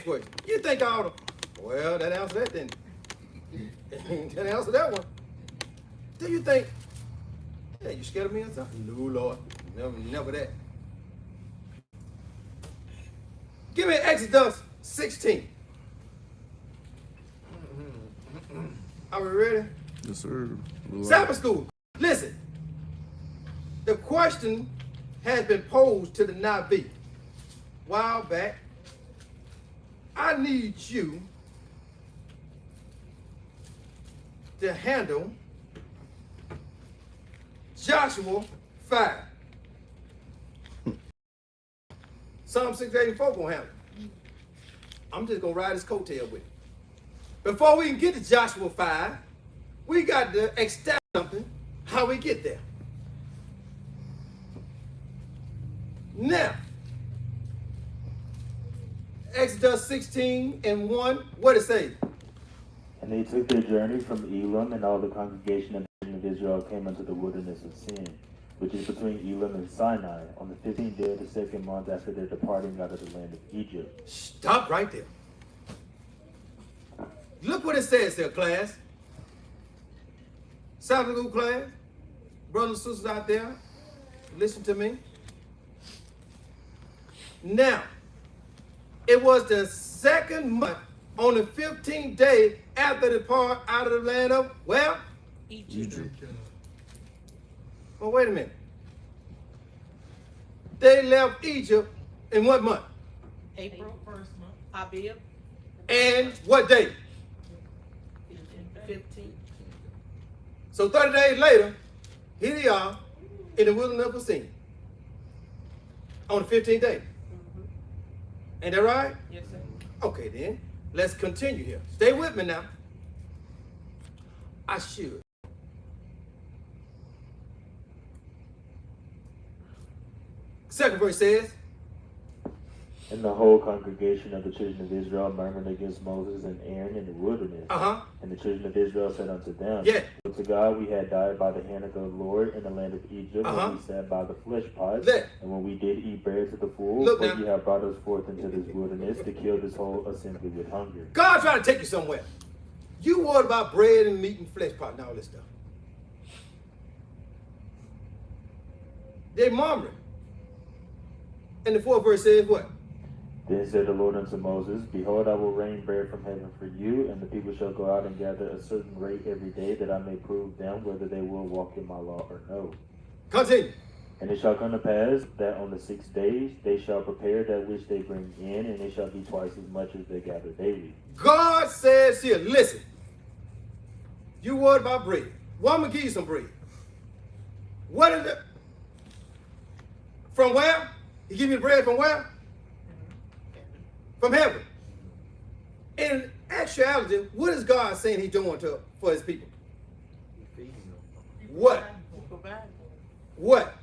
question. You think I ought to, well, that answer that then. That answer that one. Do you think, yeah, you scared of me or something? No, Lord. Never that. Give me Exodus 16. Are we ready? Yes, sir. Sabbath School. Listen. The question has been posed to the Navi a while back. I need you to handle Joshua 5. Psalm 684 gonna handle it. I'm just gonna ride his coattail with it. Before we can get to Joshua 5, we got to establish something, how we get there. Now, Exodus 16:1, what it say? And they took their journey from Elim, and all the congregation of the children of Israel came unto the wilderness of Sin, which is between Elim and Sinai, on the 15th day of the second month after their departing out of the land of Egypt. Stop right there. Look what it says there, class. Sabbath School class, brothers and sisters out there, listen to me. Now, it was the second month on the 15th day after the depart out of the land of, well, Egypt. Well, wait a minute. They left Egypt in what month? April, first month. Abib, And what day? 15. So 30 days later, here they are in the wilderness of Sin on the 15th day. Ain't that right? Yes, sir. Okay, then. Let's continue here. Stay with me now. I should. Second verse says, And the whole congregation of the children of Israel murmured against Moses and Aaron in the wilderness. And the children of Israel said unto them, Yeah. To God we had died by the hand of the Lord in the land of Egypt, when we sat by the flesh pots, Let. and when we did eat bread to the full, Look for now. ye have brought us forth into this wilderness to kill this whole assembly with hunger. God trying to take you somewhere. You worried about bread and meat and flesh pot and all this stuff. They murmuring. And the fourth verse says what? Then said the Lord unto Moses, Behold, I will rain bread from heaven for you, and the people shall go out and gather a certain rate every day, that I may prove them whether they will walk in my law or no. Continue. And it shall come to pass that on the 6 days they shall prepare that which they bring in, and it shall be twice as much as they gather daily. God says here, listen, you worried about bread. Well, I'm going to give you some bread. What is it? From where? He give you bread from where? From heaven. In actuality, what is God saying he's doing for his people? What? What?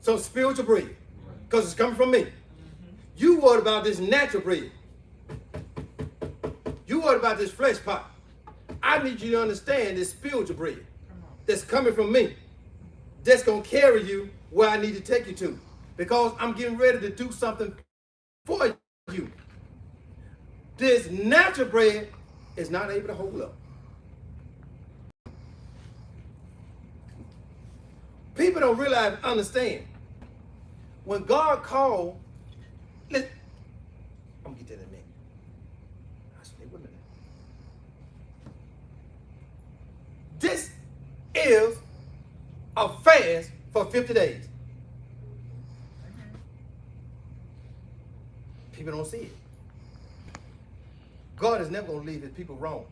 Some spiritual bread. Because it's coming from me. You worried about this natural bread. You worried about this flesh pot. I need you to understand this spiritual bread that's coming from me. That's going to carry you where I need to take you to. Because I'm getting ready to do something for you. This natural bread is not able to hold up. People don't realize, understand. When God called, listen, I'm going to get that in a minute. Stay with me now. This is a fast for 50 days. People don't see it. God is never going to leave his people wrong.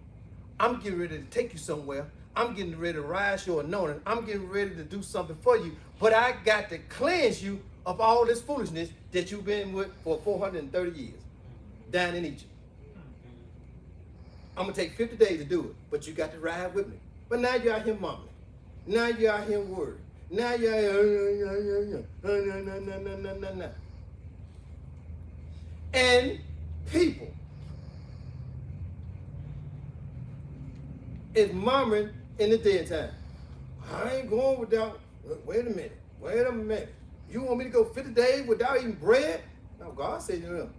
I'm getting ready to take you somewhere. I'm getting ready to rise your anointing. I'm getting ready to do something for you. But I got to cleanse you of all this foolishness that you've been with for 430 years down in Egypt. I'm going to take 50 days to do it, but you got to ride with me. But now you're out here mumbling. Now you're out here worried. Now you're out here, and people is murmuring in the daytime. I ain't going without, wait a minute. You want me to go 50 days without eating bread? No, God said to them,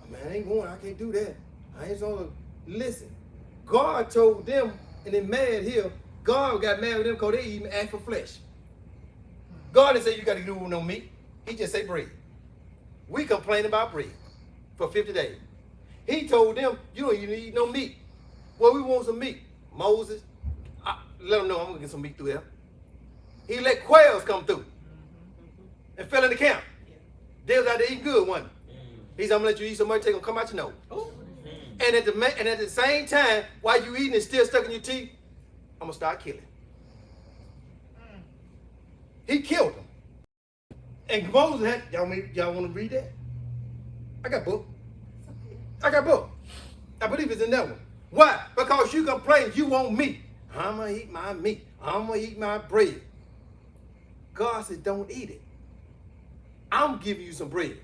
Oh, man, I ain't going. I can't do that. I ain't gonna listen. God told them, and they mad here. God got mad with them because they even asked for flesh. God didn't say you got to do no meat. He just said bread. We complain about bread for 50 days. He told them, you don't even eat no meat. Well, we want some meat. Moses, let them know I'm going to get some meat through there. He let quails come through and fell in the camp. They was out there eating good, wasn't it? He said, I'm going to let you eat so much, they're going to come out your nose. And at the same time, while you eating, it's still stuck in your teeth, I'm going to start killing. He killed them. And Moses had, y'all want to read that? I got book. I got book. I believe it's in that one. Why? Because you complain you want meat. I'm going to eat my meat. I'm going to eat my bread. God said, don't eat it. I'm giving you some bread.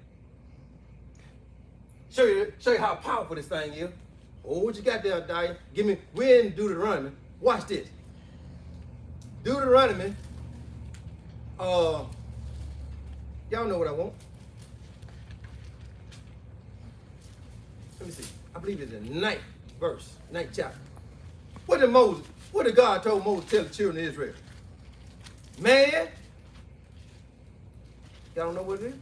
Show you how powerful this thing is. Oh, what you got there, Daya? Give me, we're in Deuteronomy. Watch this. Deuteronomy. Y'all know what I want. Let me see. I believe it's the 9th verse, 9th chapter. What did God told Moses tell the children of Israel? Man, y'all know what it is?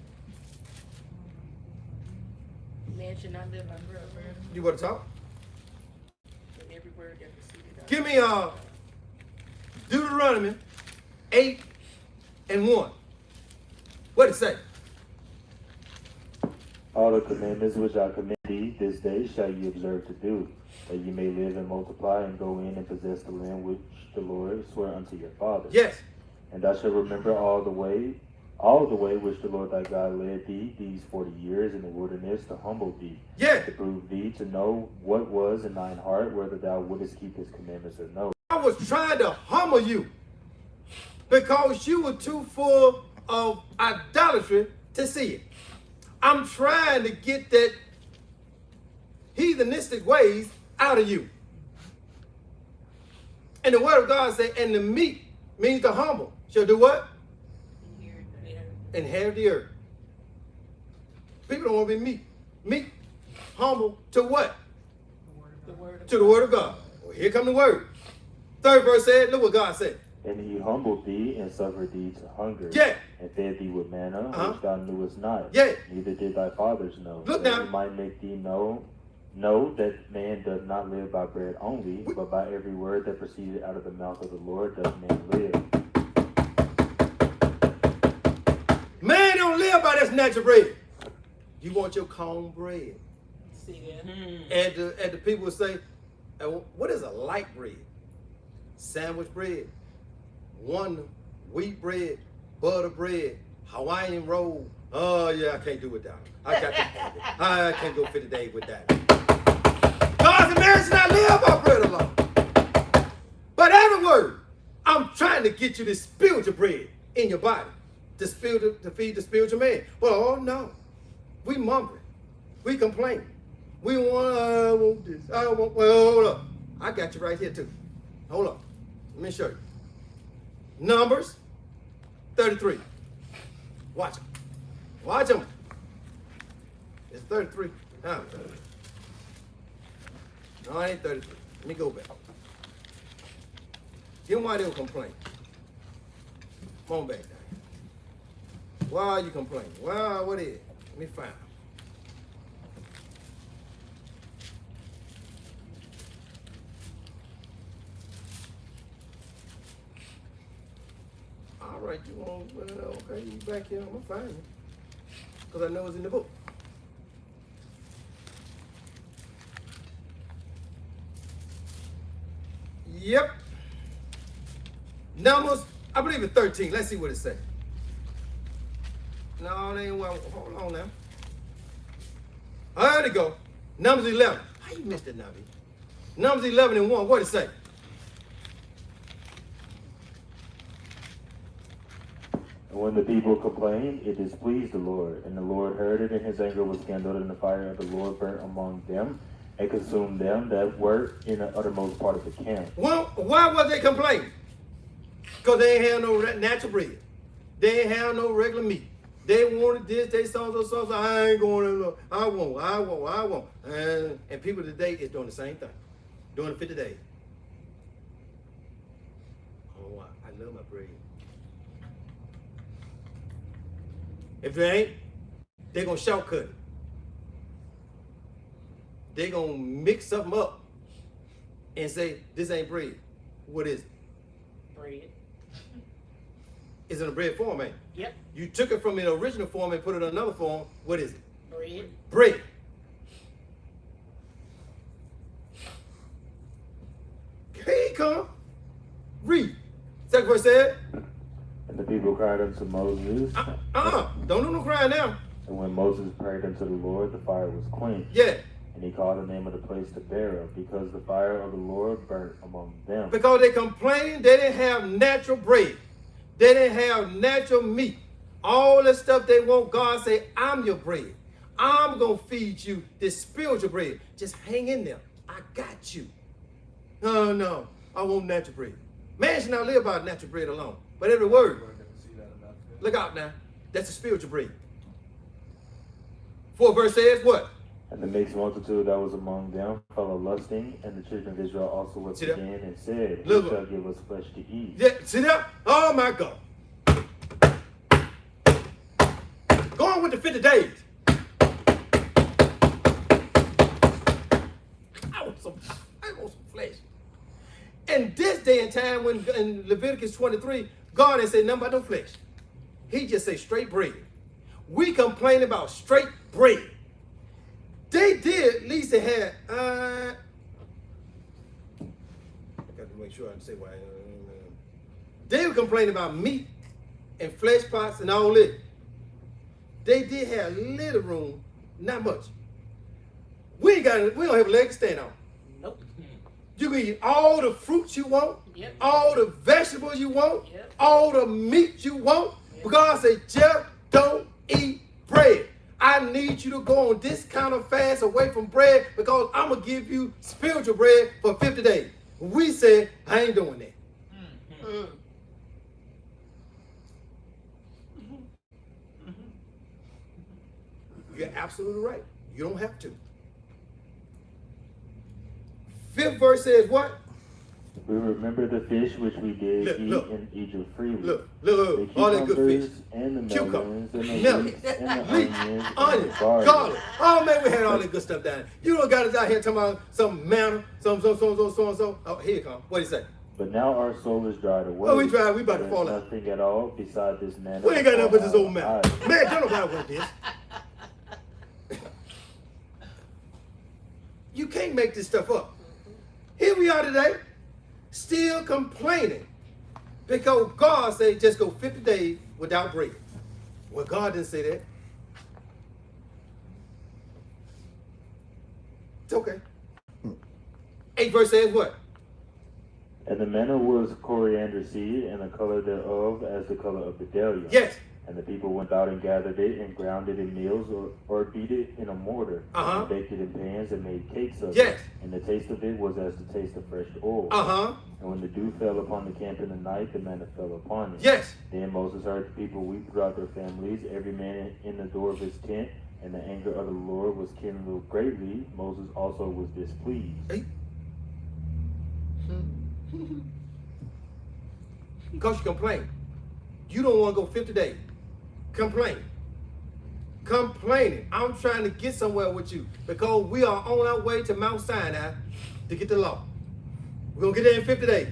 Man should not live by bread alone, You want to talk? but every word that proceeded out of Give me Deuteronomy 8:1. What did it say? All the commandments which I command thee this day shall ye observe to do, that ye may live and multiply and go in and possess the land which the Lord sware unto your fathers. Yes. And thou shalt remember all the way which the Lord thy God led thee these 40 years in the wilderness to humble thee, Yeah. to prove thee to know what was in thine heart, whether thou wouldest keep his commandments or no. I was trying to humble you because you were too full of idolatry to see it. I'm trying to get that heathenistic ways out of you. And the word of God said, and the meek means the humble shall do what? Inherit the earth. People don't want to be meek. Meek, humble to what? To the word of God. Well, here come the word. 3rd verse said, look what God said. And he humbled thee and suffered thee to hunger, Yeah. and fed thee with manna, which thou knewest not, Yeah. neither did thy fathers know. Look that now. he might make thee know that man does not live by bread only, but by every word that proceeded out of the mouth of the Lord does man live. Man don't live by this natural bread. You want your cornbread. See that? And the people would say, what is a light bread? Sandwich bread, wheat bread, butter bread, Hawaiian roll. Oh yeah, I can't do it without it. I got to have it. I can't go 50 days with that. God's man should not live by bread alone. But every word, I'm trying to get you this spiritual bread in your body to feed the spiritual man. Well, oh no, we mumbling, we complain. We want, I want this, I want, well, hold up. I got you right here too. Hold up. Let me show you. Numbers 33. Watch them. Watch them. It's 33. No, it ain't 33. Let me go back. Give them why they'll complain. Come on back down. Why are you complaining? Why, what is it? Let me find them. All right, you want, okay, you back here, I'm gonna find you. Because I know it's in the book. Yep. Numbers, I believe it's 13. Let's see what it says. No, they ain't, well, hold on now. There they go. Numbers 11. How you missed it, Nabi? Numbers 11:1, what did it say? And when the people complained, it displeased the Lord. And the Lord heard it, and his anger was kindled, and the fire of the Lord burnt among them, and consumed them that were in the uttermost part of the camp. Well, why was they complaining? Because they ain't have no natural bread. They ain't have no regular meat. They wanted this, they so. I ain't going to look. I won't. And people today is doing the same thing. Doing the 50 days. Oh, I love my bread. If they ain't, they're going to shortcut it. They're going to mix something up and say, this ain't bread. What is it? Bread. It's in a bread form, ain't it? Yep. You took it from the original form and put it in another form. What is it? Bread. Bread. Here he come. Read. Second verse said. And the people cried unto Moses. Don't do no crying now. And when Moses prayed unto the Lord, the fire was quenched. Yeah. And he called the name of the place Taberah, because the fire of the Lord burnt among them. Because they complained they didn't have natural bread. They didn't have natural meat. All the stuff they want, God say, I'm your bread. I'm going to feed you this spiritual bread. Just hang in there. I got you. No, I want natural bread. Man should not live by natural bread alone. But every word. Look out now. That's the spiritual bread. 4 verse says what? And the mixed multitude that was among them fell a lusting, and the children of Israel also wept again and said, Who shall give us flesh to eat? Yeah, see that? Oh my God. Go on with the 50 days. I want some flesh. And this day and time, when in Leviticus 23, God ain't say nothing about no flesh. He just say straight bread. We complain about straight bread. They did, at least they had, I got to make sure I say why. They were complaining about meat and flesh pots and all that. They did have little room, not much. We don't have a leg to stand on. Nope. You can eat all the fruits you want, Yep. all the vegetables you want, Yep. all the meat you want. Yep. But God said, just don't eat bread. I need you to go on this kind of fast away from bread because I'm going to give you spiritual bread for 50 days. We said, I ain't doing that. Mm. You're absolutely right. You don't have to. 5th verse says what? We remember the fish which we did eat in Egypt freely. Look, The all that good cucumbers fish. and the Cucumber, melons and the melon, leeks and the leeks, onions and onions, the garlic. garlic. Oh man, we had all that good stuff down there. You don't got us out here talking about some manna, some so. Oh, here you come. What do you say? But now our soul is dried away. Oh, we dried. We about to There fall is out. nothing at all beside this manna. We ain't got nothing but this old man. man. Man, don't nobody want this. You can't make this stuff up. Here we are today, still complaining because God said just go 50 days without bread. Well, God didn't say that. It's okay. 8th verse says what? And the manna was coriander seed, and the color thereof as the color of bdellium. Yes. And the people went out and gathered it, and ground it in meals, or beat it in a mortar, and baked it in pans, and made cakes of Yes. it. And the taste of it was as the taste of fresh oil. And when the dew fell upon the camp in the night, the manna fell upon it. Yes. Then Moses heard the people weep throughout their families, every man in the door of his tent, and the anger of the Lord was kindled greatly. Moses also was displeased. Because you complain. You don't want to go 50 days. Complaining. I'm trying to get somewhere with you because we are on our way to Mount Sinai to get the law. We're going to get there in 50 days.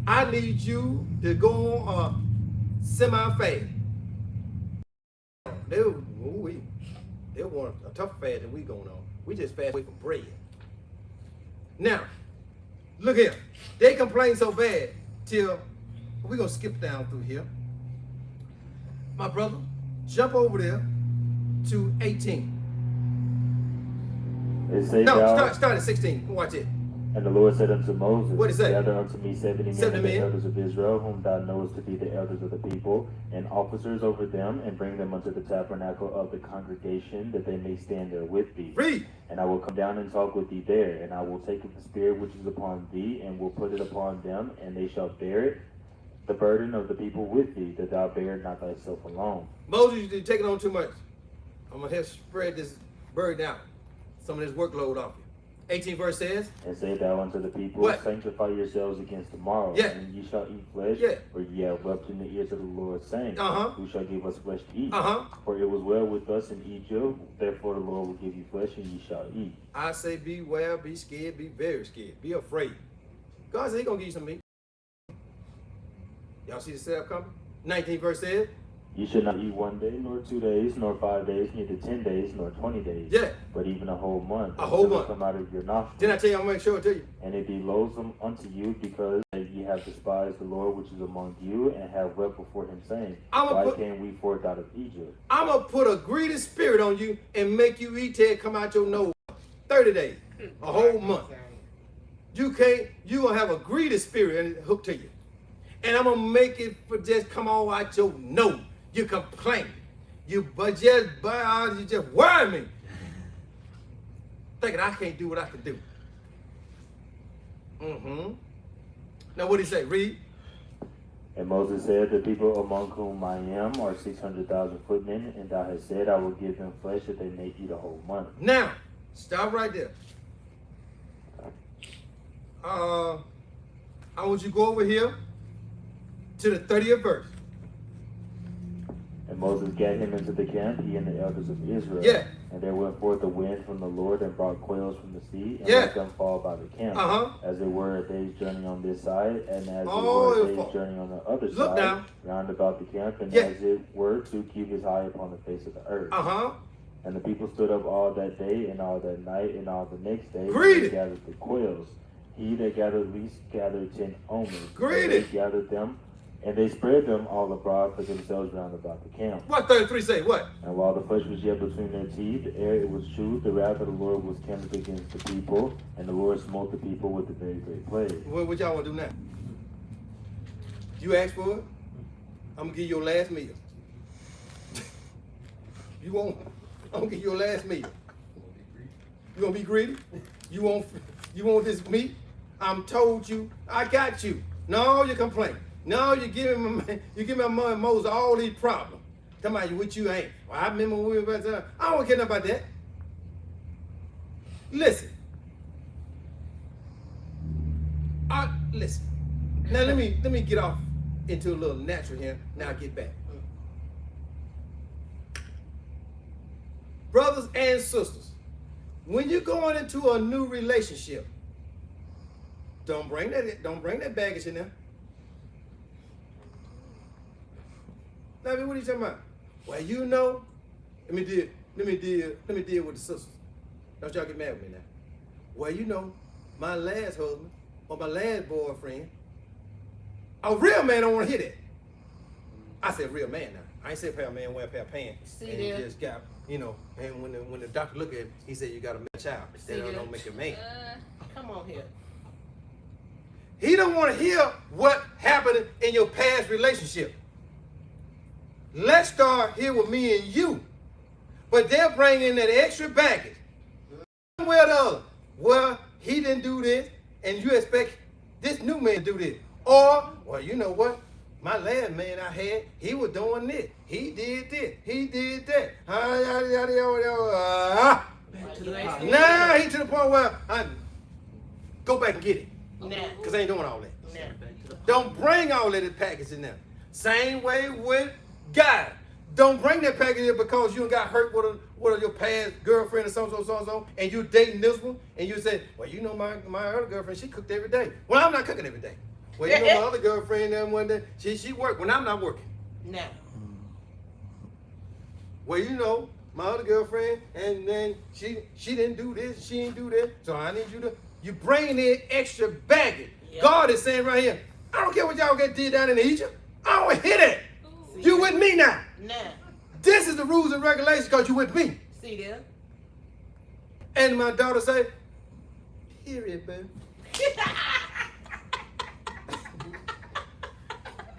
I need you to go on a semi-fast. They want a tougher fast than we going on. We just fast away from bread. Now, look here. They complain so bad till we're going to skip down through here. My brother, jump over there to 18. Start at 16. Watch it. And the Lord said unto Moses, What is that? Gather unto me 70 men 70 of the men. elders of Israel, whom thou knowest to be the elders of the people, and officers over them, and bring them unto the tabernacle of the congregation, that they may stand there with thee. Read. And I will come down and talk with thee there, and I will take the spirit which is upon thee, and will put it upon them, and they shall bear it. the burden of the people with thee, that thou bear not thyself alone. Moses, you're taking on too much. I'm going to have to spread this burden out. Some of this workload off you. 18 verse says, And say thou unto the people, What? Sanctify yourselves against tomorrow, Yeah. and ye shall eat flesh, Yeah. for ye have wept in the ears of the Lord, saying, Uh-huh. Who shall give us flesh to eat? Uh-huh. For it was well with us in Egypt, therefore the Lord will give you flesh, and ye shall eat. I say beware, be scared, be very scared, be afraid. God said He's going to give you some meat. Y'all see the setup coming? 19 verse says, Ye shall not eat 1 day, nor 2 days, nor 5 days, neither 10 days, nor 20 days, Yeah. but even a whole month, A whole until it month. come out of your nostrils. Didn't I tell you I'm going to show it to you? And it be loathsome unto you, because ye have despised the Lord which is among you, and have wept before him, saying, Why came we forth out of Egypt? I'm going to put a greedy spirit on you and make you eat till it come out your nose. 30 days, a whole month. You going to have a greedy spirit and hooked to you. And I'm going to make it for just come all out your nose. You complain. You just worry me. Thinking I can't do what I can do. Mm-hmm. Now what did he say? Read. And Moses said, The people among whom I am are 600,000 footmen, and thou hast said, I will give them flesh that they may eat a whole month. Now, stop right there. I want you to go over here to the 30th verse. And Moses gat him into the camp, he and the elders of Israel. Yeah. And there went forth a wind from the Lord, and brought quails from the sea, and Yeah. let them fall by the camp, Uh-huh. as it were a day's journey on this side, and as Oh, it were it'll a fall. day's journey on the other Look side, now. round about the camp, and Yeah. as it were 2 cubits high upon the face of the earth. Uh-huh. And the people stood up all that day, and all that night, and all the next day, Greedy. and gathered the quails. He that gathered least gathered 10 omers. Greedy. And they gathered them, and they spread them all abroad for themselves round about the camp. What 33 say? What? And while the flesh was yet between their teeth, ere it was chewed, the wrath of the Lord was kindled against the people, and the Lord smote the people with a very great plague. What y'all want to do now? You asked for it. I'm going to give you your last meal. I'm going to give you your last meal. You going to be greedy? You want this meat? I'm told you, I got you. No, you complain. No, you give me Moses all these problems. Tell me what you ain't. Well, I remember when we were about I don't care nothing about that. Listen. Listen. Now let me get off into a little natural here. Now get back. Brothers and sisters, when you're going into a new relationship, don't bring that baggage in there. Now, what are you talking about? Well, you know, let me deal with the sisters. Don't y'all get mad with me now. Well, you know, my last husband or my last boyfriend, a real man don't want to hear that. I said real man now. I ain't say a man wear a pair of pants. See and he there? just got, and when the doctor looked at him, he said you got a child. See That there? don't make a man. Come on here. He don't want to hear what happened in your past relationship. Let's start here with me and you. But they're bringing that extra baggage. One way or the other. Well, he didn't do this, and you expect this new man to do this. Or, well, you know what? My last man I had, he was doing this. He did this. He did that. Now he to the point where I go back and get it. Nah. Because I ain't doing all that. Nah. Don't bring all that package in there. Same way with guys. Don't bring that package in because you got hurt with your past girlfriend or so, and you dating this one, and you say, well, you know my other girlfriend, she cooked every day. Well, I'm not cooking every day. Well, you know my other girlfriend, that one day, she worked when I'm not working. Nah. Well, you know my other girlfriend, and then she didn't do this, she didn't do that, so I need you bring in extra baggage. Yep. God is saying right here, I don't care what y'all did down in Egypt. I don't hear that. You with me now. Nah. This is the rules and regulations because you with me. See there? And my daughter say, period, baby.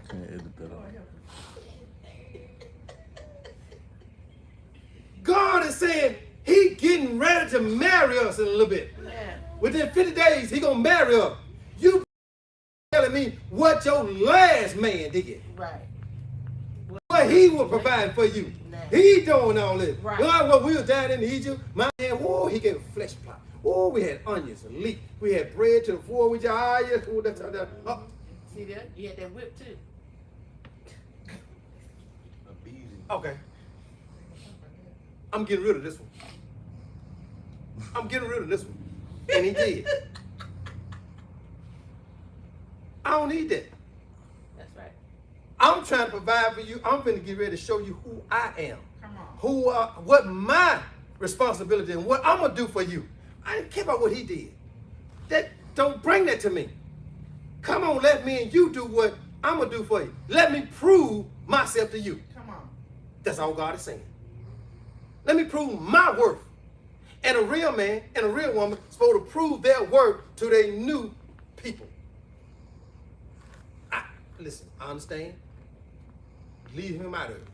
Can't edit that out. God is saying he getting ready to marry us in a little bit. Nah. Within 50 days, he gonna marry us. You telling me me what your last man did. Right. What he was providing for you. Nah. He doing all this. Right. You know what, we was down in Egypt, my man, whoa, he gave a flesh pot. Oh, we had onions and leek. We had bread to the floor. We just, oh. See that? You had that whip too. Okay. I'm getting rid of this one. I'm getting rid of this one. And he did. I don't need that. That's right. I'm trying to provide for you. I'm going to get ready to show you who I am. Come on. What my responsibility and what I'm going to do for you. I didn't care about what he did. Don't bring that to me. Come on, let me and you do what I'm going to do for you. Let me prove myself to you. Come on. That's all God is saying. Let me prove my worth. And a real man and a real woman is supposed to prove their worth to their new people. Listen, I understand. Leave him out of it.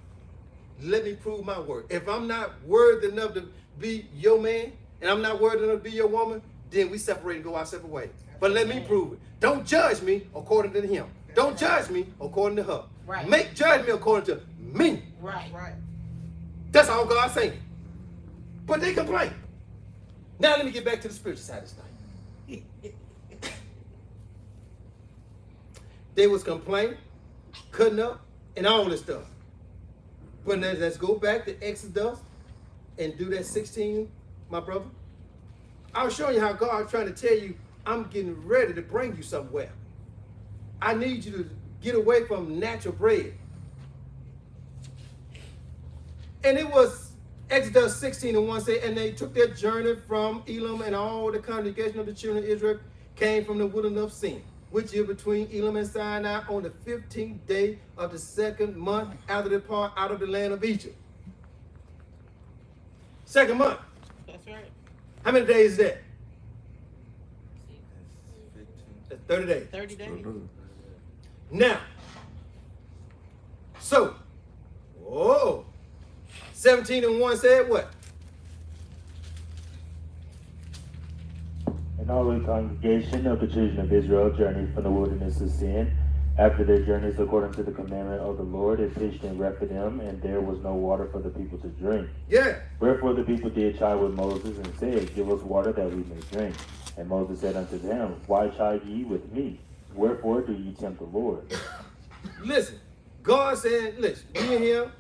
Let me prove my worth. If I'm not worthy enough to be your man and I'm not worthy enough to be your woman, then we separate and go our separate ways. But let me prove it. Don't judge me according to him. Don't judge me according to her. Right. Judge me according to me. Right. Right. That's all God's saying. But they complain. Now let me get back to the spiritual side of this thing. They was complaining, cutting up, and all this stuff. But let's go back to Exodus and do that 16, my brother. I was showing you how God's trying to tell you, I'm getting ready to bring you somewhere. I need you to get away from natural bread. And it was Exodus 16:1 say, and they took their journey from Elim, and all the congregation of the children of Israel came from the wilderness of Sin, which is between Elim and Sinai, on the 15th day of the 2nd month after they depart out of the land of Egypt. 2nd month. That's right. How many days is that? That's 30 days. 30 days. Now, so, 17:1 said what? And all the congregation of the children of Israel journeyed from the wilderness of Sin. After their journeys according to the commandment of the Lord, it pitched in Rephidim, and there was no water for the people to drink. Yeah. Wherefore the people did chide with Moses, and said, Give us water that we may drink. And Moses said unto them, Why chide ye with me? Wherefore do ye tempt the Lord? Listen, God said, listen, me and him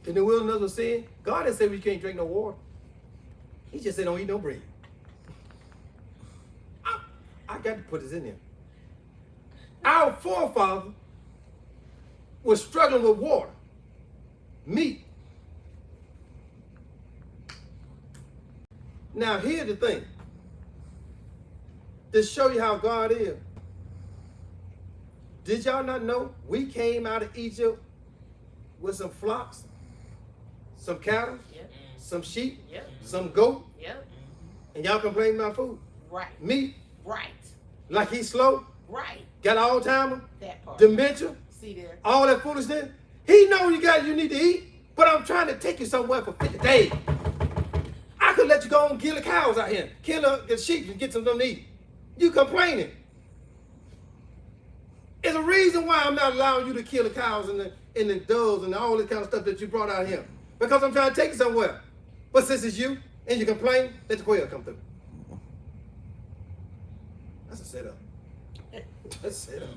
in the wilderness of Sin, God didn't say we can't drink no water. He just said don't eat no bread. I got to put this in there. Our forefather was struggling with water, meat. Now here's the thing. To show you how God is. Did y'all not know we came out of Egypt with some flocks, some cattle, Yep. some sheep, Yep. some goat, Yep. and y'all complain about food? Right. Meat, Right. like he's slow, Right. got Alzheimer, That part. dementia, See there. all that foolishness. He know you need to eat, but I'm trying to take you somewhere for 50 days. I could let you go and kill the cows out here, kill the sheep and get some of them to eat. You complaining. There's a reason why I'm not allowing you to kill the cows and the doves and all this kind of stuff that you brought out here. Because I'm trying to take you somewhere. But since it's you and you complain, let the quail come through. That's a setup. That's a setup.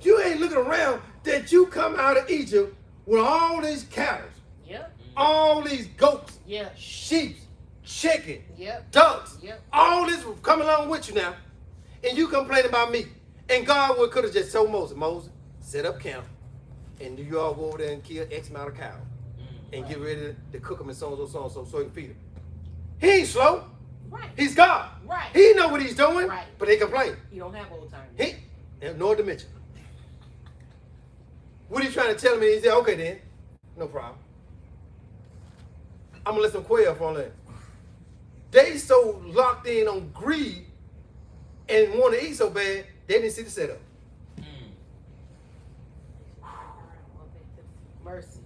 You ain't looking around that you come out of Egypt with all these cattle, Yep. all these goats, Yep. sheep, chicken, Yep. ducks, Yep. all this coming along with you now, and you complain about me. And God could have just told Moses, set up camp, and you all go over there and kill X amount of cows, and get ready to cook them and so you can feed them. He ain't slow. Right. He's God. Right. He know what he's doing, Right. but they complain. You don't have old time. He, nor dementia. What he trying to tell me? He said, okay then, no problem. I'm gonna let some quail fall in. They so locked in on greed and want to eat so bad, they didn't see the setup. Mercy.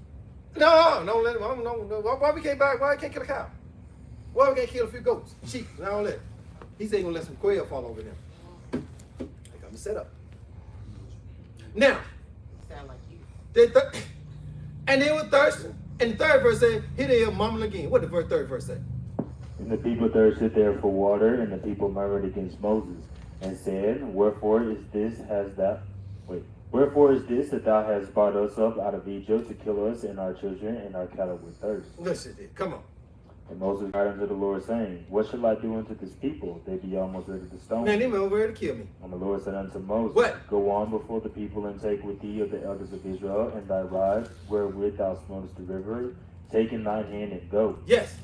No, don't let them. No. Why we can't buy? Why we can't kill a cow? Why we can't kill a few goats, sheep, and all that? He said he gonna let some quail fall over them. They got me set up. Now, Sound like you. and they were thirsty. And the third verse said, here they are mumbling again. What did the third verse say? And the people thirsted there for water, and the people murmured against Moses, and said, Wherefore is this that thou hast brought us up out of Egypt to kill us and our children and our cattle with thirst? Listen, come on. And Moses cried unto the Lord, saying, What shall I do unto this people? They be almost ready to stone Man, me. they were ready to kill me. And the Lord said unto Moses, What? Go on before the people, and take with thee of the elders of Israel, and thy rod, wherewith thou smotest the river, take in thine hand and go. Yes.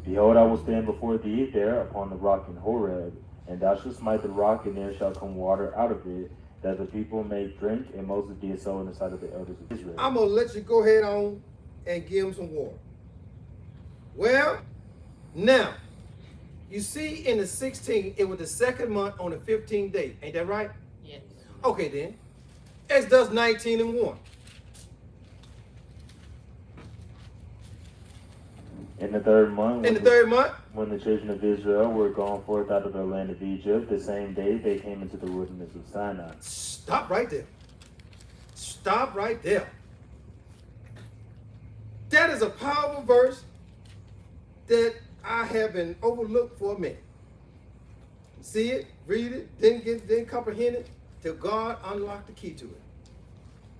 Behold, I will stand before thee there upon the rock in Horeb, and thou shalt smite the rock, and there shall come water out of it, that the people may drink. And Moses did so in the sight of the elders of Israel. I'm going to let you go ahead on and give them some water. Well, now, you see in the 16th, it was the second month on the 15th day. Ain't that right? Yes. Okay, then. Exodus 19 and 1. In the third month, In the third month, when the children of Israel were gone forth out of the land of Egypt, the same day they came into the wilderness of Sinai. stop right there. Stop right there. That is a powerful verse that I have been overlooked for a minute. See it, read it, didn't comprehend it, till God unlocked the key to it.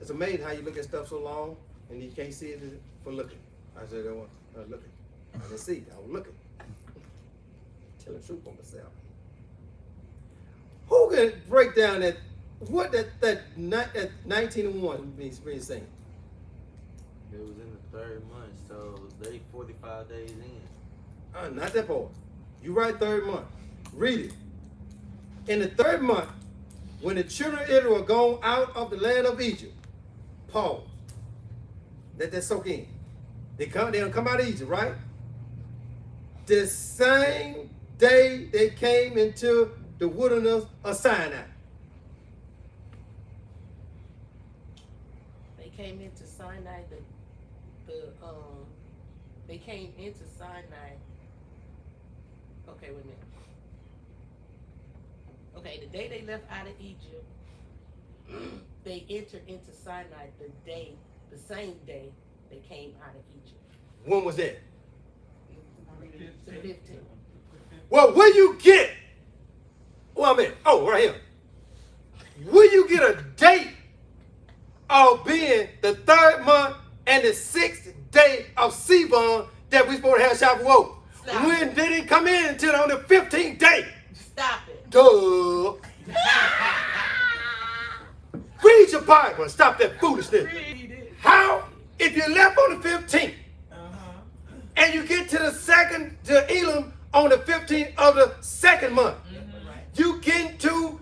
It's amazing how you look at stuff so long and you can't see it for looking. I said, I was looking. I didn't see it, I was looking. Tell the truth on myself. Who can break down that 19 and 1 means saying? It was in the third month, so they 45 days in. Not that part. You write third month. Read it. In the third month, when the children of Israel were gone out of the land of Egypt, pause. Let that soak in. They don't come out of Egypt, right? The same day they came into the wilderness of Sinai. They came into Sinai. They came into Sinai. Okay, wait a minute. Okay, the day they left out of Egypt, they entered into Sinai the same day they came out of Egypt. When was that? The 15th. Well, where you get? Well, I mean, right here. Will you get a date of being the third month and the 6th day of Sivan that we supposed to have Shavuot? Stop. When did it come in until on the 15th day? Stop it. Duh. Read your Bible and stop that foolishness. Read it. How? If you left on the 15th and you get to to Elam on the 15th of the second month, you get to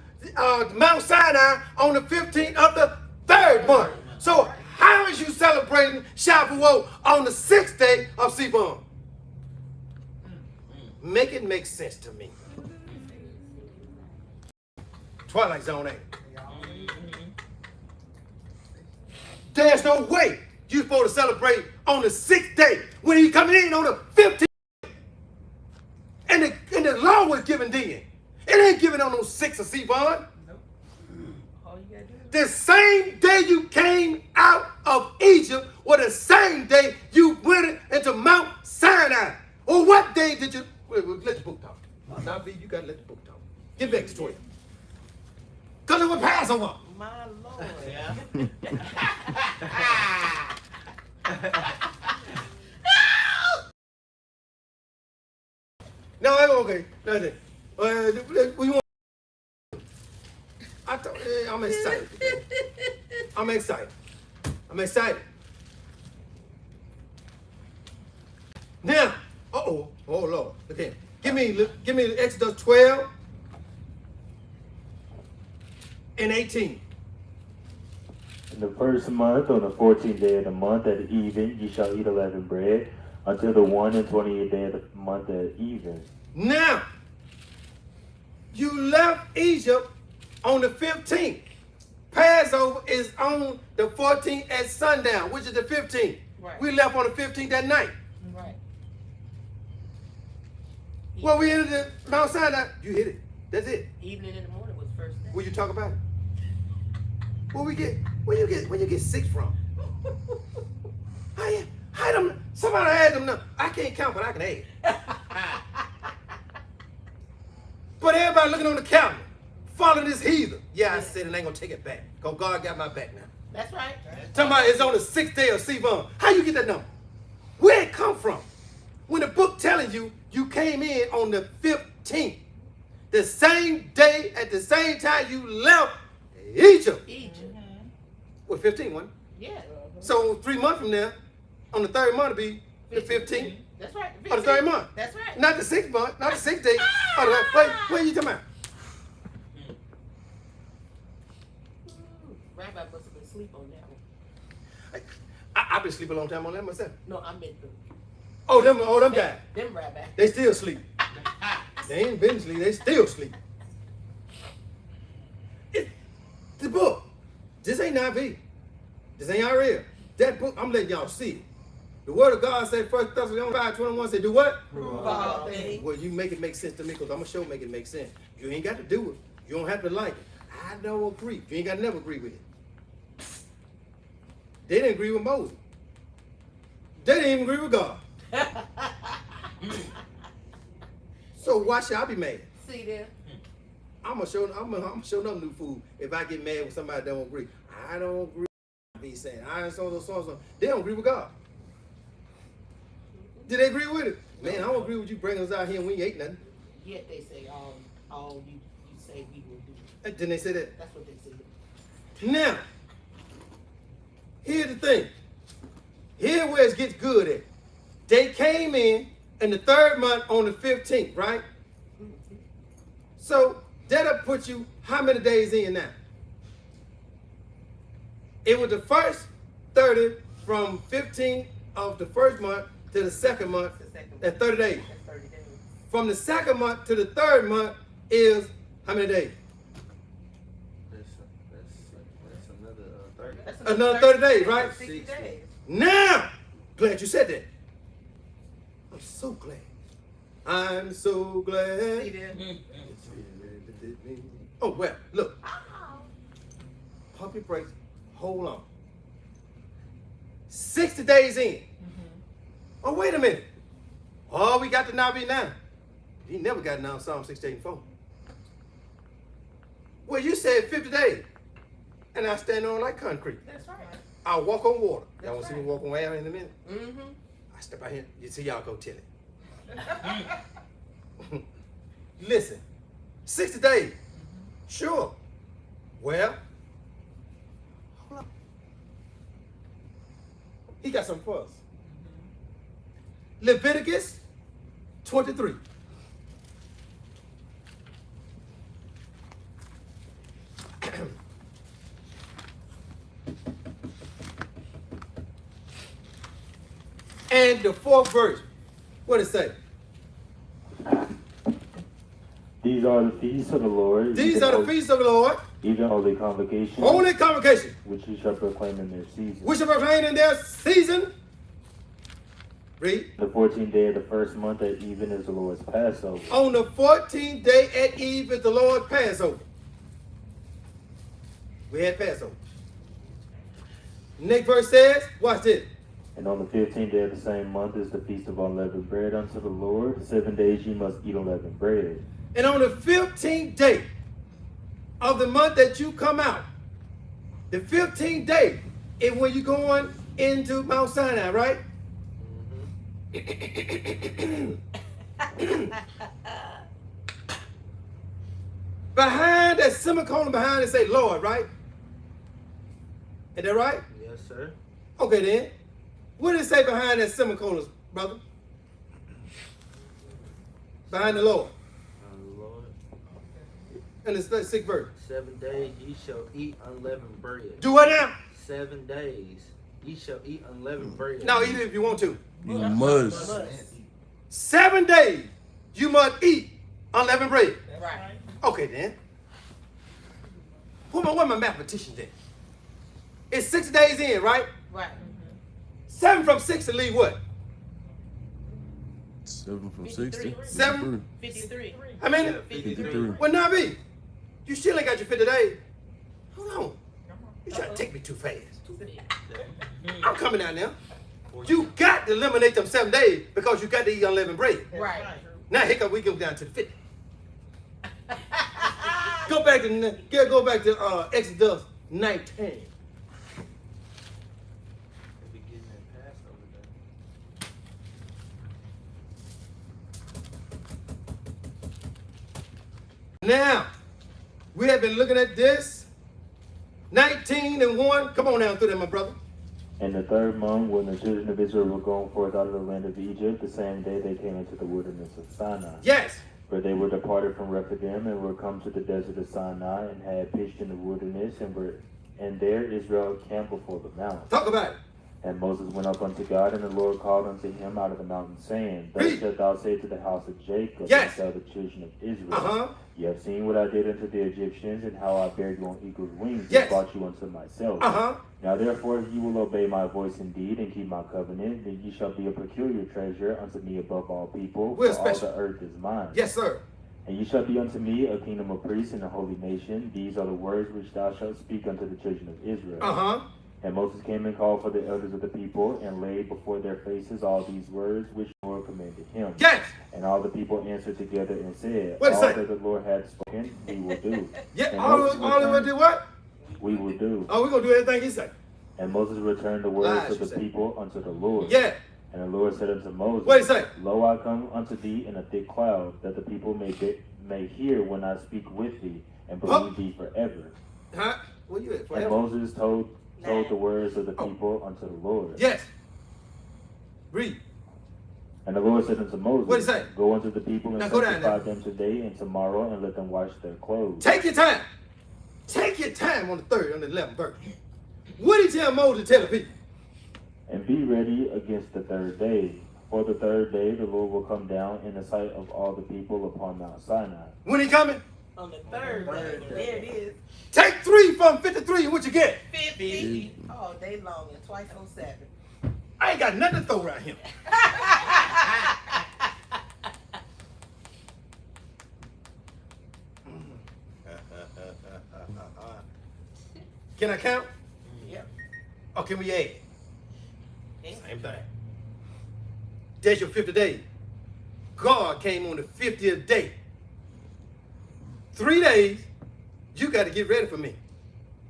Mount Sinai on the 15th of the third month. So how is you celebrating Shavuot on the 6th day of Sivan? Make it make sense to me. Twilight Zone ain't it? There's no way you're supposed to celebrate on the 6th day when he's coming in on the 15th. And the law was given then. It ain't given on no 6th of Sivan. All you gotta do is The same day you came out of Egypt was the same day you went into Mount Sinai. Or what day did you... Wait, let the book talk. Now, B, you got to let the book talk. Get back to 12. Because it was Passover. my Lord. Yeah. No, okay. That's it. We want. I'm excited. I'm excited. I'm excited. Now, oh Lord, okay. Give me Exodus 12 and 18. In the first month, on the 14th day of the month at even, ye shall eat unleavened bread, until the 21st day of the month at even. Now, you left Egypt on the 15th. Passover is on the 14th at sundown, which is the 15th. Right. We left on the 15th that night. Right. Well, we entered the Mount Sinai. You hit it. That's it. Evening in the morning was the first day. Will you talk about it? Where you get 6 from? How them? Somebody add them. I can't count, but I can add. But everybody looking on the calendar, following this heathen. Yeah, I said it ain't gonna take it back. Cause God got my back now. That's right. Talking about it's on the 6th day of Sivan. How you get that number? Where it come from? When the book telling you you came in on the 15th, the same day at the same time you left Egypt. What, 15, wasn't it? Yeah. So 3 months from now, on the 3rd month, it'll be the 15th. That's right. Of the 3rd month. That's right. Not the 6th month, not the 6th day. Wait, what are you talking about? Rabbi must have been asleep on that one. I've been sleeping a long time on that myself. No, I meant them. Oh, them guys. Them rabbi. They still sleep. They ain't been asleep, they still sleep. The book. This ain't Navi. This ain't our ear. That book, I'm letting y'all see it. The word of God said, 1 Thessalonians 5:21 said, do what? Prove all things. Well, you make it make sense to me because I'm going to show make it make sense. You ain't got to do it. You don't have to like it. I don't agree. You ain't got to never agree with it. They didn't agree with Moses. They didn't even agree with God. So why should I be mad? See there? I'm gonna show them new food if I get mad with somebody that don't agree. I don't agree. Be saying I ain't so. They don't agree with God. Did they agree with it? Man, I don't agree with you bringing us out here and we ain't ate nothing. Yet they say all you say we will do. Didn't they say that? That's what they said. Now, here's the thing. Here's where it gets good at. They came in the 3rd month on the 15th, right? So that'll put you how many days in now? It was the first 30 from 15th of the 1st month to the 2nd month. That's 30 days. That's 30 days. From the 2nd month to the 3rd month is how many days? That's another 30. That's Another 30 days, right? 60 days. Now, glad you said that. I'm so glad. I'm so glad. See there? Oh, well, look. Pump your brakes. Hold on. 60 days in. Oh, wait a minute. Oh, we got the Navi now. He never got down Psalm 68 and 4. Well, you said 50 days. And I stand on like concrete. That's right. I'll walk on water. That's Y'all want to see me right. walk on air in a minute? Mm-hmm. I step out here. You see, y'all go tell it. Listen, 60 days. Sure. Well, hold on. He got something for us. Leviticus 23. And the 4th verse. What does it say? These are the feasts of the Lord. These are the feasts of the Lord. Even holy convocations. Holy convocation. Which you shall proclaim in their season. Which shall proclaim in their season. Read. The 14th day of the 1st month at even is the Lord's Passover. On the 14th day at eve is the Lord's Passover. We had Passover. Next verse says, watch this. And on the 15th day of the same month is the feast of unleavened bread unto the Lord. 7 days you must eat unleavened bread. And on the 15th day of the month that you come out, the 15th day is when you're going into Mount Sinai, right? Behind that semicolon behind it say Lord, right? Is that right? Yes, sir. Okay then. What does it say behind that semicolon, brother? Behind the Lord. Lord. And the 6th verse. 7 days ye shall eat unleavened bread. Do what now? 7 days ye shall eat unleavened bread. No, eat it if you want to. You must. 7 days you must eat unleavened bread. Right. Okay then. Where my mathematicians at? It's 6 days in, right? Right. 7 from 6 to leave what? 7 from 53. 60. 7? 53. How many? 53. Well, Navi, you still ain't got your 50 days. Hold on. You trying to take me too fast. Too big. I'm coming out now. You got to eliminate them 7 days because you got to eat unleavened bread. Right. Now here come we go down to the 50. Go back to Exodus 19. They be getting that Passover day. Now, we have been looking at this. 19 and 1. Come on down through there, my brother. In the third month, when the children of Israel were going forth out of the land of Egypt, the same day they came into the wilderness of Sinai. Yes. For they were departed from Rephidim and were come to the desert of Sinai and had pitched in the wilderness and there Israel camped before the mountain. Talk about it. And Moses went up unto God, and the Lord called unto him out of the mountain, saying, Thus Read. shalt thou say to the house of Jacob, Yes. and tell the children of Israel, Uh-huh. Ye have seen what I did unto the Egyptians, and how I bare you on eagle's wings, Yes. and brought you unto myself. Uh-huh. Now therefore, if you will obey my voice indeed, and keep my covenant, then ye shall be a peculiar treasure unto me above all people, We're for all special. the earth is mine. Yes, sir. And ye shall be unto me a kingdom of priests and a holy nation. These are the words which thou shalt speak unto the children of Israel. Uh-huh. And Moses came and called for the elders of the people, and laid before their faces all these words which the Lord commanded him. Yes. And all the people answered together and said, What it All say? that the Lord hath spoken, we will do. Yeah. And All Moses we will returned- do what? We will do. Oh, we're going to do everything he said. And Moses returned the words Lies, of you the say. people unto the Lord. Yeah. And the Lord said unto Moses, What he say? Lo, I come unto thee in a thick cloud, that the people may hear when I speak with thee, and believe thee forever. Huh? Where you at? And Forever? Moses told the words of the people unto the Lord. Yes. Read. And the Lord said unto Moses, What'd he say? Go unto the people and Now go down sanctify there. them today and tomorrow, and let them wash their clothes. Take your time. Take your time on the 11th verse. What did he tell Moses to tell the people? And be ready against the third day. For the third day the Lord will come down in the sight of all the people upon Mount Sinai. When he coming? On the third day. There it is. Take 3 from 53 and what you get? 50 all day long and twice on Saturday. I ain't got nothing to throw around him. Can I count? Yep. Or can we add? Yeah. Same thing. That's your 50th day. God came on the 50th day. 3 days, you got to get ready for me.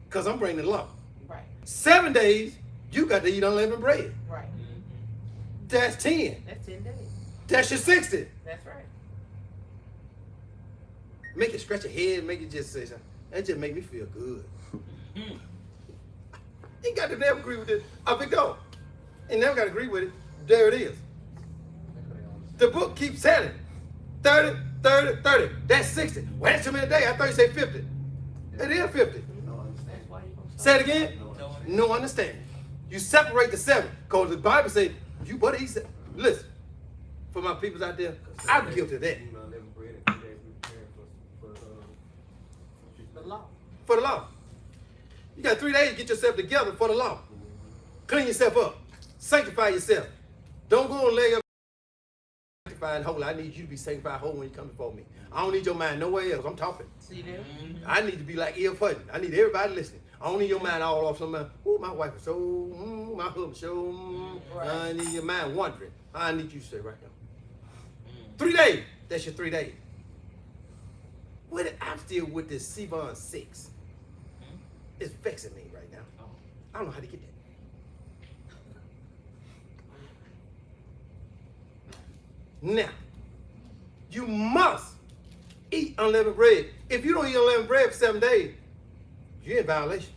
Because I'm bringing the law. Right. 7 days, you got to eat unleavened bread. Right. That's 10. That's 10 days. That's your 60. That's right. Make it scratch your head, make it just say something. That just make me feel good. You got to never agree with it. I picked up. And never got to agree with it. There it is. The book keeps telling 30, 30, 30. That's 60. Well, that's too many a day. I thought you said 50. It is 50. That's why you gonna Say it again. No understanding. You separate the 7. Because the Bible says, you better eat. Listen, for my peoples out there, I'm guilty of that. the law. For the law. You got 3 days to get yourself together for the law. Clean yourself up. Sanctify yourself. Don't go and lay up sanctified holy. I need you to be sanctified whole when you come before me. I don't need your mind nowhere else. I'm talking. See there? I need to be like ear putting. I need everybody listening. I don't need your mind all off somewhere. Ooh, my wife is so, my husband so, I need your mind wandering. I need you to stay right now. 3 days. That's your 3 days. I'm still with this Sivan 6. It's vexing me right now. I don't know how to get that. Now, you must eat unleavened bread. If you don't eat unleavened bread for 7 days, you're in violation.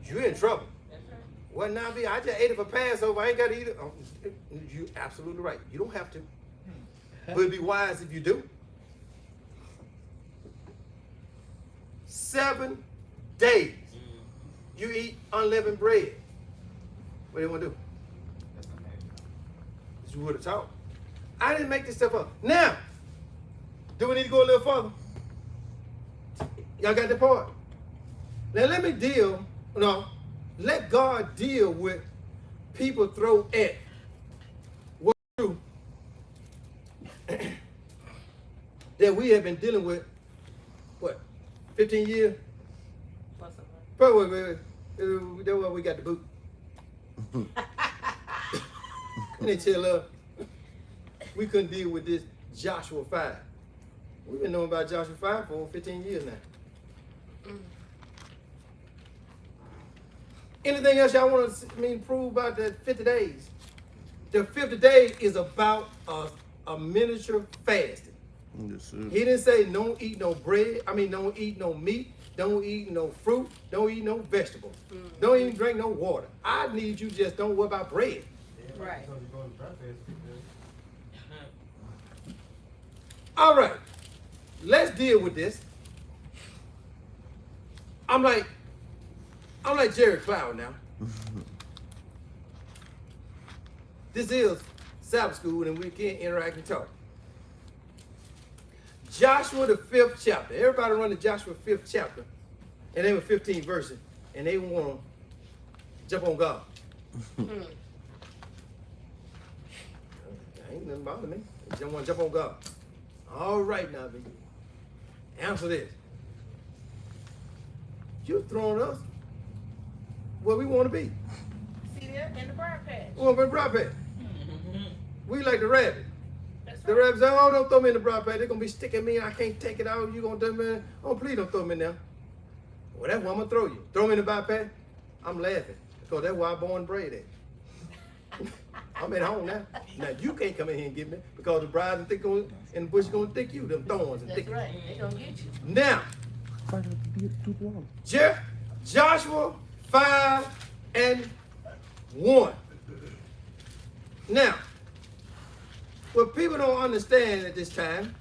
You're in trouble. That's right. Well, now, I just ate it for Passover. I ain't got to eat it. Oh, you're absolutely right. You don't have to. But it'd be wise if you do. 7 days. You eat unleavened bread. What do you want to do? This would have taught. I didn't make this stuff up. Now, do we need to go a little further? Y'all got the part? Now let God deal with people throw at what do that we have been dealing with, 15 years? Plus or minus. That's why we got the boot. And they tell us we couldn't deal with this Joshua 5. We've been knowing about Joshua 5 for over 15 years now. Anything else y'all want to prove about the 50 days? The 50th day is about a miniature fasting. Yes, sir. He didn't say don't eat no bread. Don't eat no meat. Don't eat no fruit. Don't eat no vegetables. Don't even drink no water. I need you just don't worry about bread. Right. All right, let's deal with this. I'm like Jerry Cloud now. This is Sabbath School, and we can't interact and talk. Joshua, the 5th chapter. Everybody run the Joshua 5th chapter, and they were 15 verses, and they want to jump on God. Ain't nothing bothering me. They just want to jump on God. All right now, baby. Answer this. You're throwing us where we want to be. See there in the briar patch. We want to be briar patch. We like the rabbit. That's The right. rabbit say, oh, don't throw me in the briar patch. They're going to be sticking me and I can't take it out. You're going to throw me in. Oh, please don't throw me in there. Well, that's where I'm going to throw you. Throw me in the briar patch. I'm laughing because that's where I born and bred at. I'm at home now. Now you can't come in here and get me because the bride and thick and the bush is gonna thick you, them thorns and That's thick. right. They gonna get you. Now, Joshua 5 and 1. Now, what people don't understand at this time,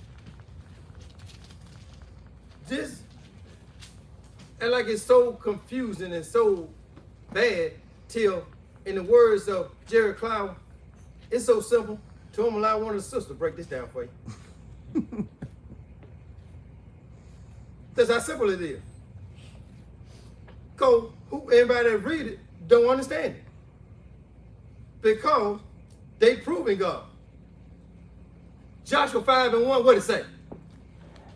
this and like it's so confusing and so bad till, in the words of Jerry Cloud, it's so simple. To him, allow one of the sisters to break this down for you. That's how simple it is. Because everybody that read it don't understand it. Because they proving God. Joshua 5 and 1, what it say?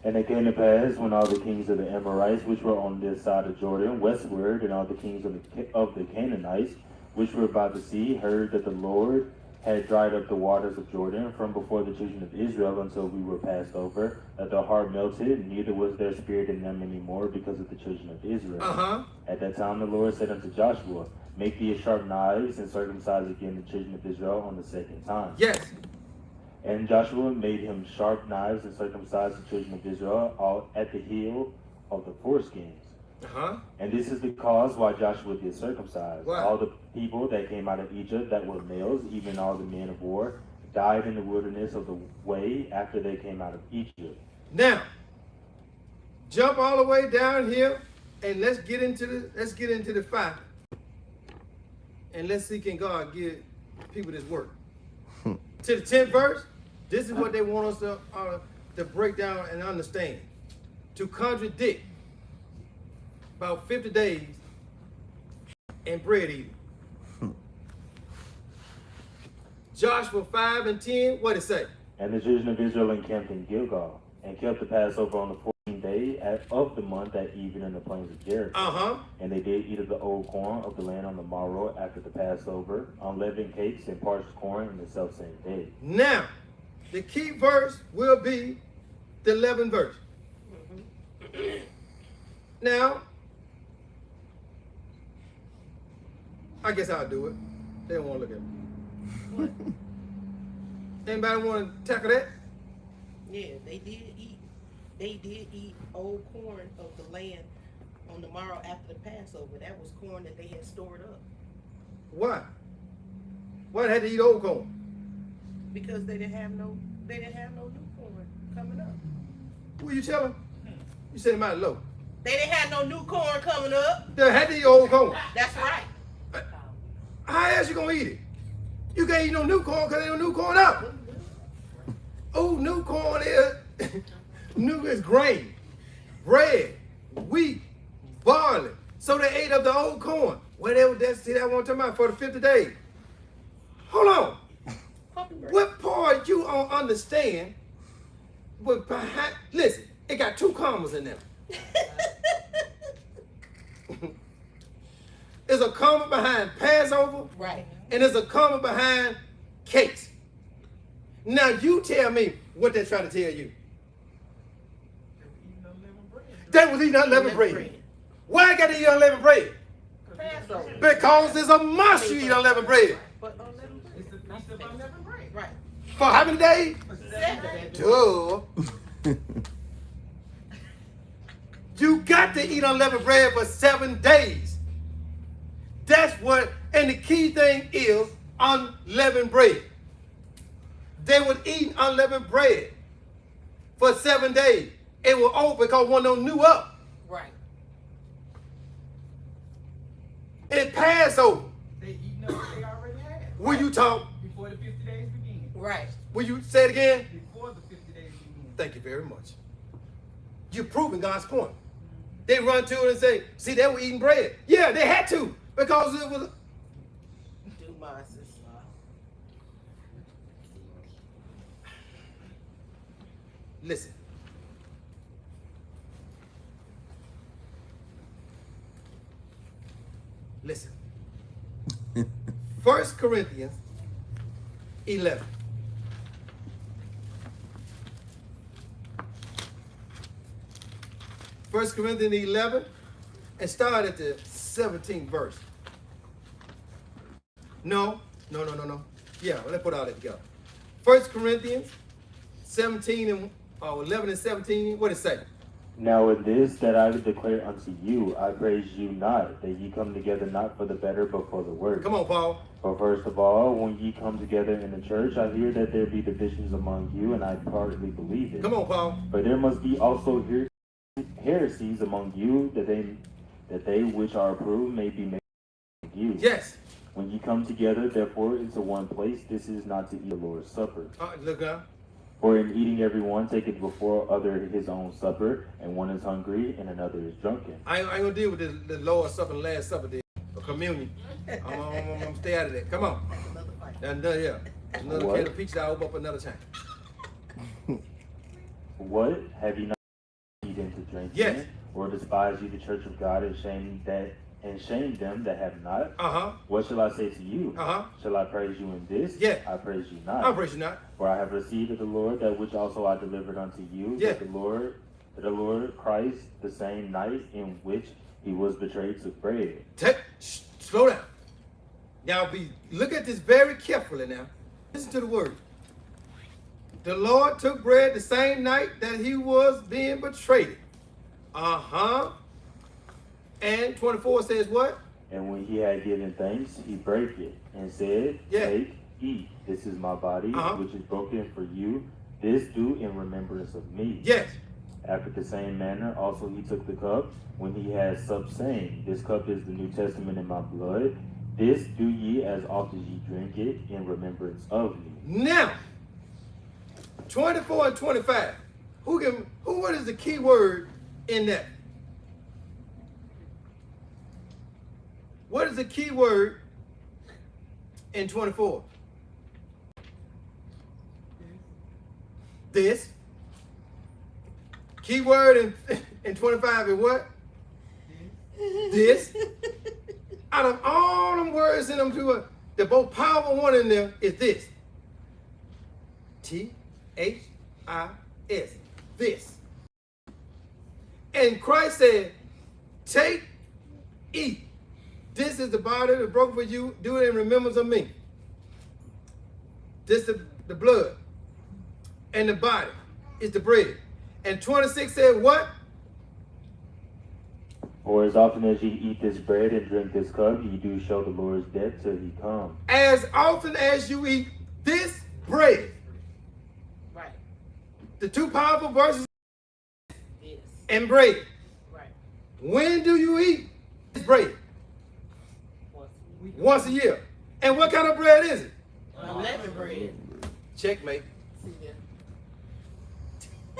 And it came to pass when all the kings of the Amorites, which were on this side of Jordan, westward, and all the kings of the Canaanites, which were by the sea, heard that the Lord had dried up the waters of Jordan from before the children of Israel until we were passed over, that their heart melted, neither was there spirit in them any more because of the children of Israel. At that time the Lord said unto Joshua, make thee a sharp knives, and circumcise again the children of Israel on the second time. Yes. And Joshua made him sharp knives and circumcised the children of Israel all at the heel of the foreskins. And this is the cause why Joshua did circumcise. Why? All the people that came out of Egypt that were males, even all the men of war, died in the wilderness of the way after they came out of Egypt. Now, jump all the way down here and let's get into the fight. And let's see can God give people this work. To the 10th verse, this is what they want us to break down and understand. To contradict about 50 days and bread eating. Joshua 5 and 10, what it say? And the children of Israel encamped in Gilgal, and kept the Passover on the 14th day of the month at even in the plains of Jericho. And they did eat of the old corn of the land on the morrow after the Passover, unleavened cakes and parched corn in the selfsame day. Now, the key verse will be the 11th verse. Now, I guess I'll do it. They don't want to look at me. What? Anybody want to tackle that? Yeah, they did eat. They did eat old corn of the land on the morrow after the Passover. That was corn that they had stored up Why? Why they had to eat old corn? because they didn't have no new corn coming up. Who you telling? You said it mighty low. They didn't have no new corn coming up. They had to eat old corn. That's right. How else you gonna eat it? You can't eat no new corn because ain't no new corn out. Oh, new corn is new is grain, bread, wheat, barley. So they ate up the old corn. Well, see that one talking about for the 50 days. Hold on. What part you don't understand? But behind, listen, it got 2 commas in there. There's a comma behind Passover, Right. and there's a comma behind cakes. Now you tell me what they're trying to tell you. They was eating unleavened bread. Why I got to eat unleavened bread? Passover. Because it's a must you eat unleavened bread. But unleavened bread. It's the feast of unleavened bread. Right. For how many days? 7. Duh. You got to eat unleavened bread for 7 days. That's what, and the key thing is unleavened bread. They would eat unleavened bread for 7 days. It was over because one of them knew up. Right. It passed over. They eating up what they already had. Will you talk? Before the 50 days begin. Right. Will you say it again? Before the 50 days begin. Thank you very much. You're proving God's point. They run to it and say, see, they were eating bread. Yeah, they had to because it was. Do my sister. Listen. Listen. 1 Corinthians 11. First Corinthians 11 and start at the 17th verse. No. Yeah, let's put all that together. 1 Corinthians 17 and 11 and 17. What does it say? Now in this that I declare unto you, I praise you not, that ye come together not for the better, but for the worse. Come on, Paul. For first of all, when ye come together in the church, I hear that there be divisions among you, and I partly believe it. Come on, Paul. But there must be also heresies among you, that they which are approved may be made among you. Yes. When ye come together, therefore, into one place, this is not to eat the Lord's supper. Look up. For in eating every one taketh before other his own supper, and one is hungry, and another is drunken. I ain't gonna deal with the Lord's Supper and Last Supper there, or communion. I'm gonna stay out of that. Come on. That's another fight. Yeah. Another What? can of peaches I'll open up another time. What? Have ye not eaten to drink? Yes. in? Or despise ye the church of God, and shame them that have not? Uh-huh. What shall I say to you? Uh-huh. Shall I praise you in this? Yeah. I praise you not. I praise you not. For I have received of the Lord that which also I delivered unto you, Yeah. that the Lord Christ, the same night in which he was betrayed, took bread. Slow down. Now look at this very carefully now. Listen to the word. The Lord took bread the same night that he was being betrayed. Uh-huh. And 24 says what? And when he had given thanks, he brake it, and said, Yeah. Take, eat, this is my body, Uh-huh. which is broken for you. This do in remembrance of me. Yes. After the same manner also he took the cup, when he had supped, saying, This cup is the New Testament in my blood. This do ye as oft as ye drink it in remembrance of me. Now, 24 and 25. What is the key word in that? What is the key word in 24? This. Key word in 25 is what? This. Out of all them words in them two, the most powerful one in there is this. T-H-I-S. This. And Christ said, take, eat. This is the body that broke for you. Do it in remembrance of me. This is the blood. And the body is the bread. And 26 said what? For as often as ye eat this bread and drink this cup, ye do show the Lord's death till he come. As often as you eat this bread. Right. The two powerful verses Yes. and bread. Right. When do you eat this bread? Once a year. And what kind of bread is it? Unleavened bread. Checkmate. See there.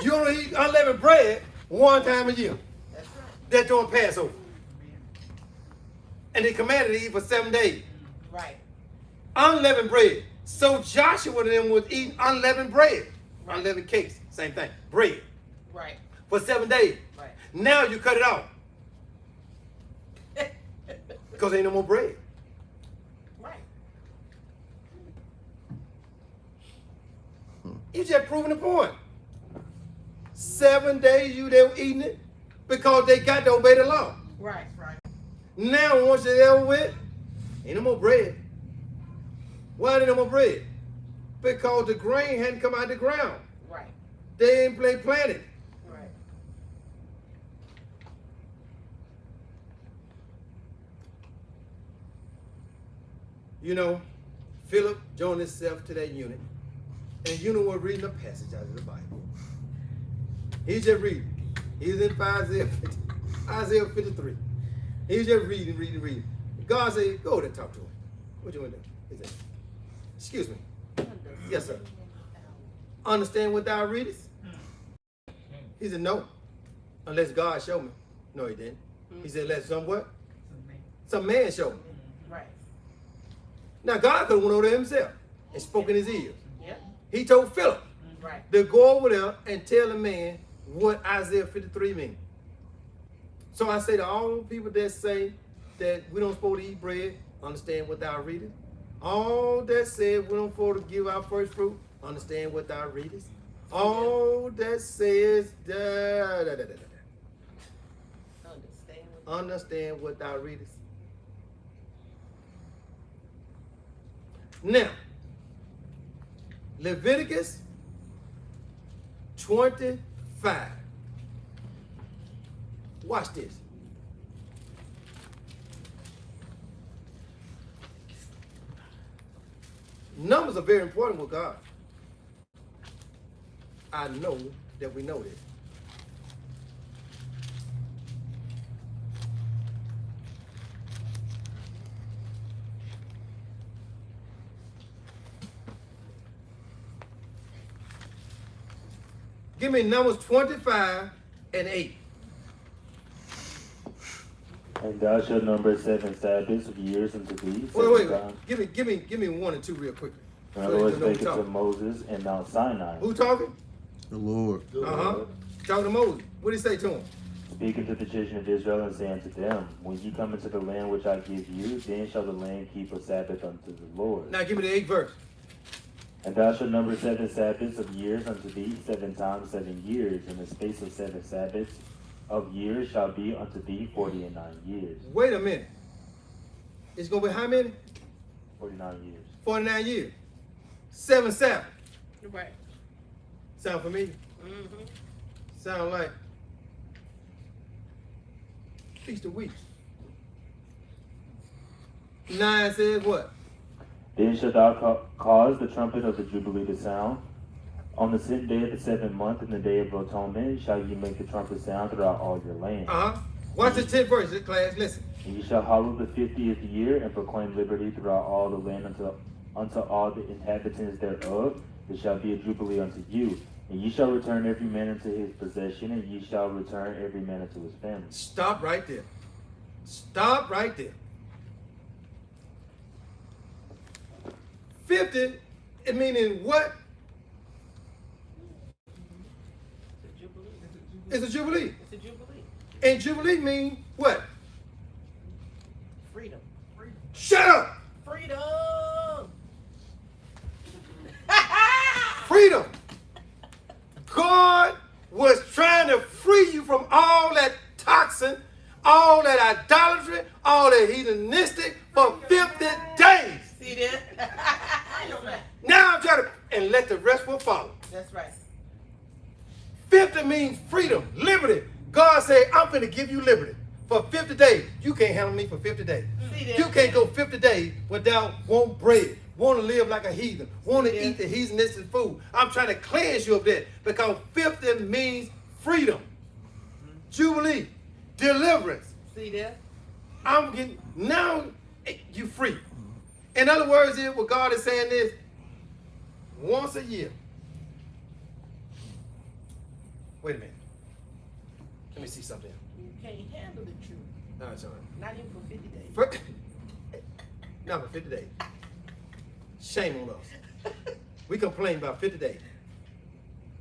You only eat unleavened bread one time a year. That's right. That's during Passover. And they commanded to eat for 7 days. Right. Unleavened bread. So Joshua and them was eating unleavened bread. Unleavened cakes. Same thing. Bread. Right. For 7 days. Right. Now you cut it off. Because ain't no more bread. Right. You just proving the point. 7 days they were eating it because they got to obey the law. Right. Right. Now once it's over with, ain't no more bread. Why ain't no more bread? Because the grain hadn't come out of the ground. Right. They ain't planted. Right. You know, Philip joined himself to that unit, and the unit was reading a passage out of the Bible. He's just reading. He's in Isaiah 53. He's just reading. God said, go there and talk to him. What you want to do? He said, excuse me. Yes, sir. Understand what thou readest? He said, no. Unless God show me. No, he didn't. He said, let some what? Some man show me. Right. Now, God could have went over there himself and spoke in his ears. Yep. He told Philip Right. to go over there and tell the man what Isaiah 53 means. So I say to all people that say that we don't supposed to eat bread, understand what thou readest. All that said we don't supposed to give our first fruit, understand what thou readest. All that says understand what thou readest. Now, Leviticus 25. Watch this. Numbers are very important with God. I know that we know this. Give me Numbers 25 and 8. And thou shalt number 7 Sabbaths of years unto thee. Wait. Times. Give me 1 and 2 real quickly. And So the Lord they know who spake unto talking. Moses and Mount Sinai, Who talking? The Lord. Talking to Moses. What did he say to him? speaking to the children of Israel, and saying to them, when ye come into the land which I give you, then shall the land keep a Sabbath unto the Lord. Now give me the 8th verse. And thou shalt number 7 Sabbaths of years unto thee, 7 times 7 years, and the space of 7 Sabbaths of years shall be unto thee 49 years. Wait a minute. It's going to be how many? 49 years. 49 years. 7 Sabbath. Right. Sound familiar? Mm-hmm. Sound like Feast of Weeks. 9 says what? Then shalt thou cause the trumpet of the Jubilee to sound. On the 10th day of the 7th month, in the day of atonement, shall ye make the trumpet sound throughout all your land. Watch the 10th verse, class. Listen. And ye shall hallow the 50th year, and proclaim liberty throughout all the land unto all the inhabitants thereof. It shall be a jubilee unto you. And ye shall return every man into his possession, and ye shall return every man into his family. Stop right there. Stop right there. 50, it meaning what? It's a jubilee. It's a jubilee. And jubilee mean what? Freedom. Shut up! Freedom. Freedom. God was trying to free you from all that toxin, all that idolatry, all that heathenistic for 50 days. See that? Now I'm trying to, and let the rest will follow. That's right. 50 means freedom, liberty. God said, I'm going to give you liberty for 50 days. You can't handle me for 50 days. See that? You can't go 50 days without want bread, want to live like a heathen, want to eat the heathenistic food. I'm trying to cleanse you of that because 50 means freedom, jubilee, deliverance. See that? I'm getting, now you free. In other words, here, what God is saying is, once a year. Wait a minute. Let me see something. You can't handle the truth. No, it's all right. Not even for 50 days. Not for 50 days. Shame on us. We complain about 50 days.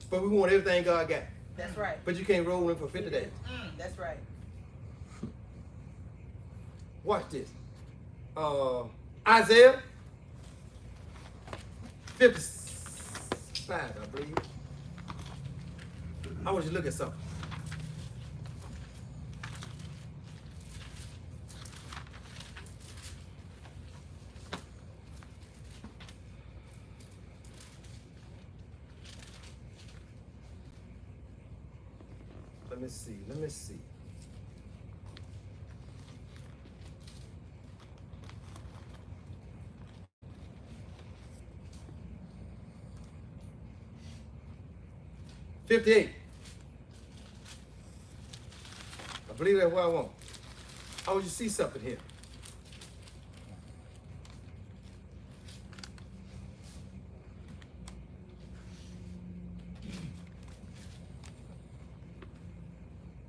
But we want everything God got. That's right. But you can't roll in for 50 days. That's right. Watch this. Isaiah 55, I believe. I want you to look at something. Let me see. 58. I believe that's what I want. I want you to see something here.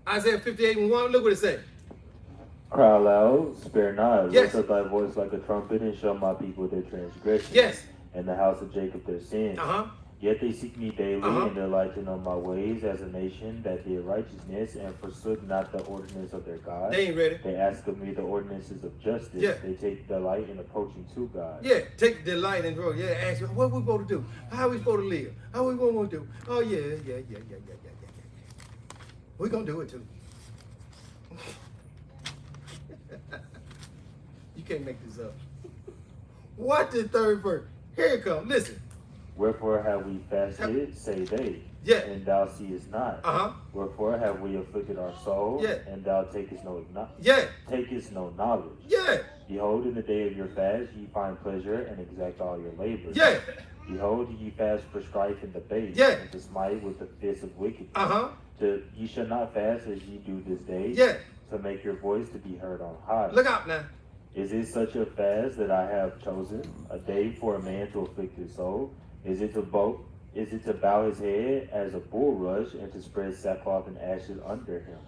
Isaiah 58:1, look what it says. Cry aloud, spare not. Yes. Lift up thy voice like a trumpet, and show my people their transgressions. Yes. And the house of Jacob their sins. Yet they seek me daily, and delight to know my ways, as a nation that did righteousness and forsook not the ordinance of their God. They ain't ready. They ask of me the ordinances of justice. Yeah. They take delight in approaching to God. Yeah, take delight in growth. Yeah, ask you, what we supposed to do? How we supposed to live? How we going to do? Oh, yeah. We going to do it too. You can't make this up. What the third verse? Here it comes. Listen. Wherefore have we fasted, say they, Yeah. and thou seest not. Wherefore have we afflicted our soul, Yeah. and thou takest no knowledge. Yeah. Behold, in the day of your fast ye find pleasure, and exact all your labors. Yeah. Behold, ye fast for strife and debate, Yeah. and to smite with the fist of wickedness. Ye shall not fast as ye do this day, Yeah. to make your voice to be heard on high. Look out now. Is it such a fast that I have chosen, a day for a man to afflict his soul? Is it to bow his head as a bulrush, and to spread sackcloth and ashes under him?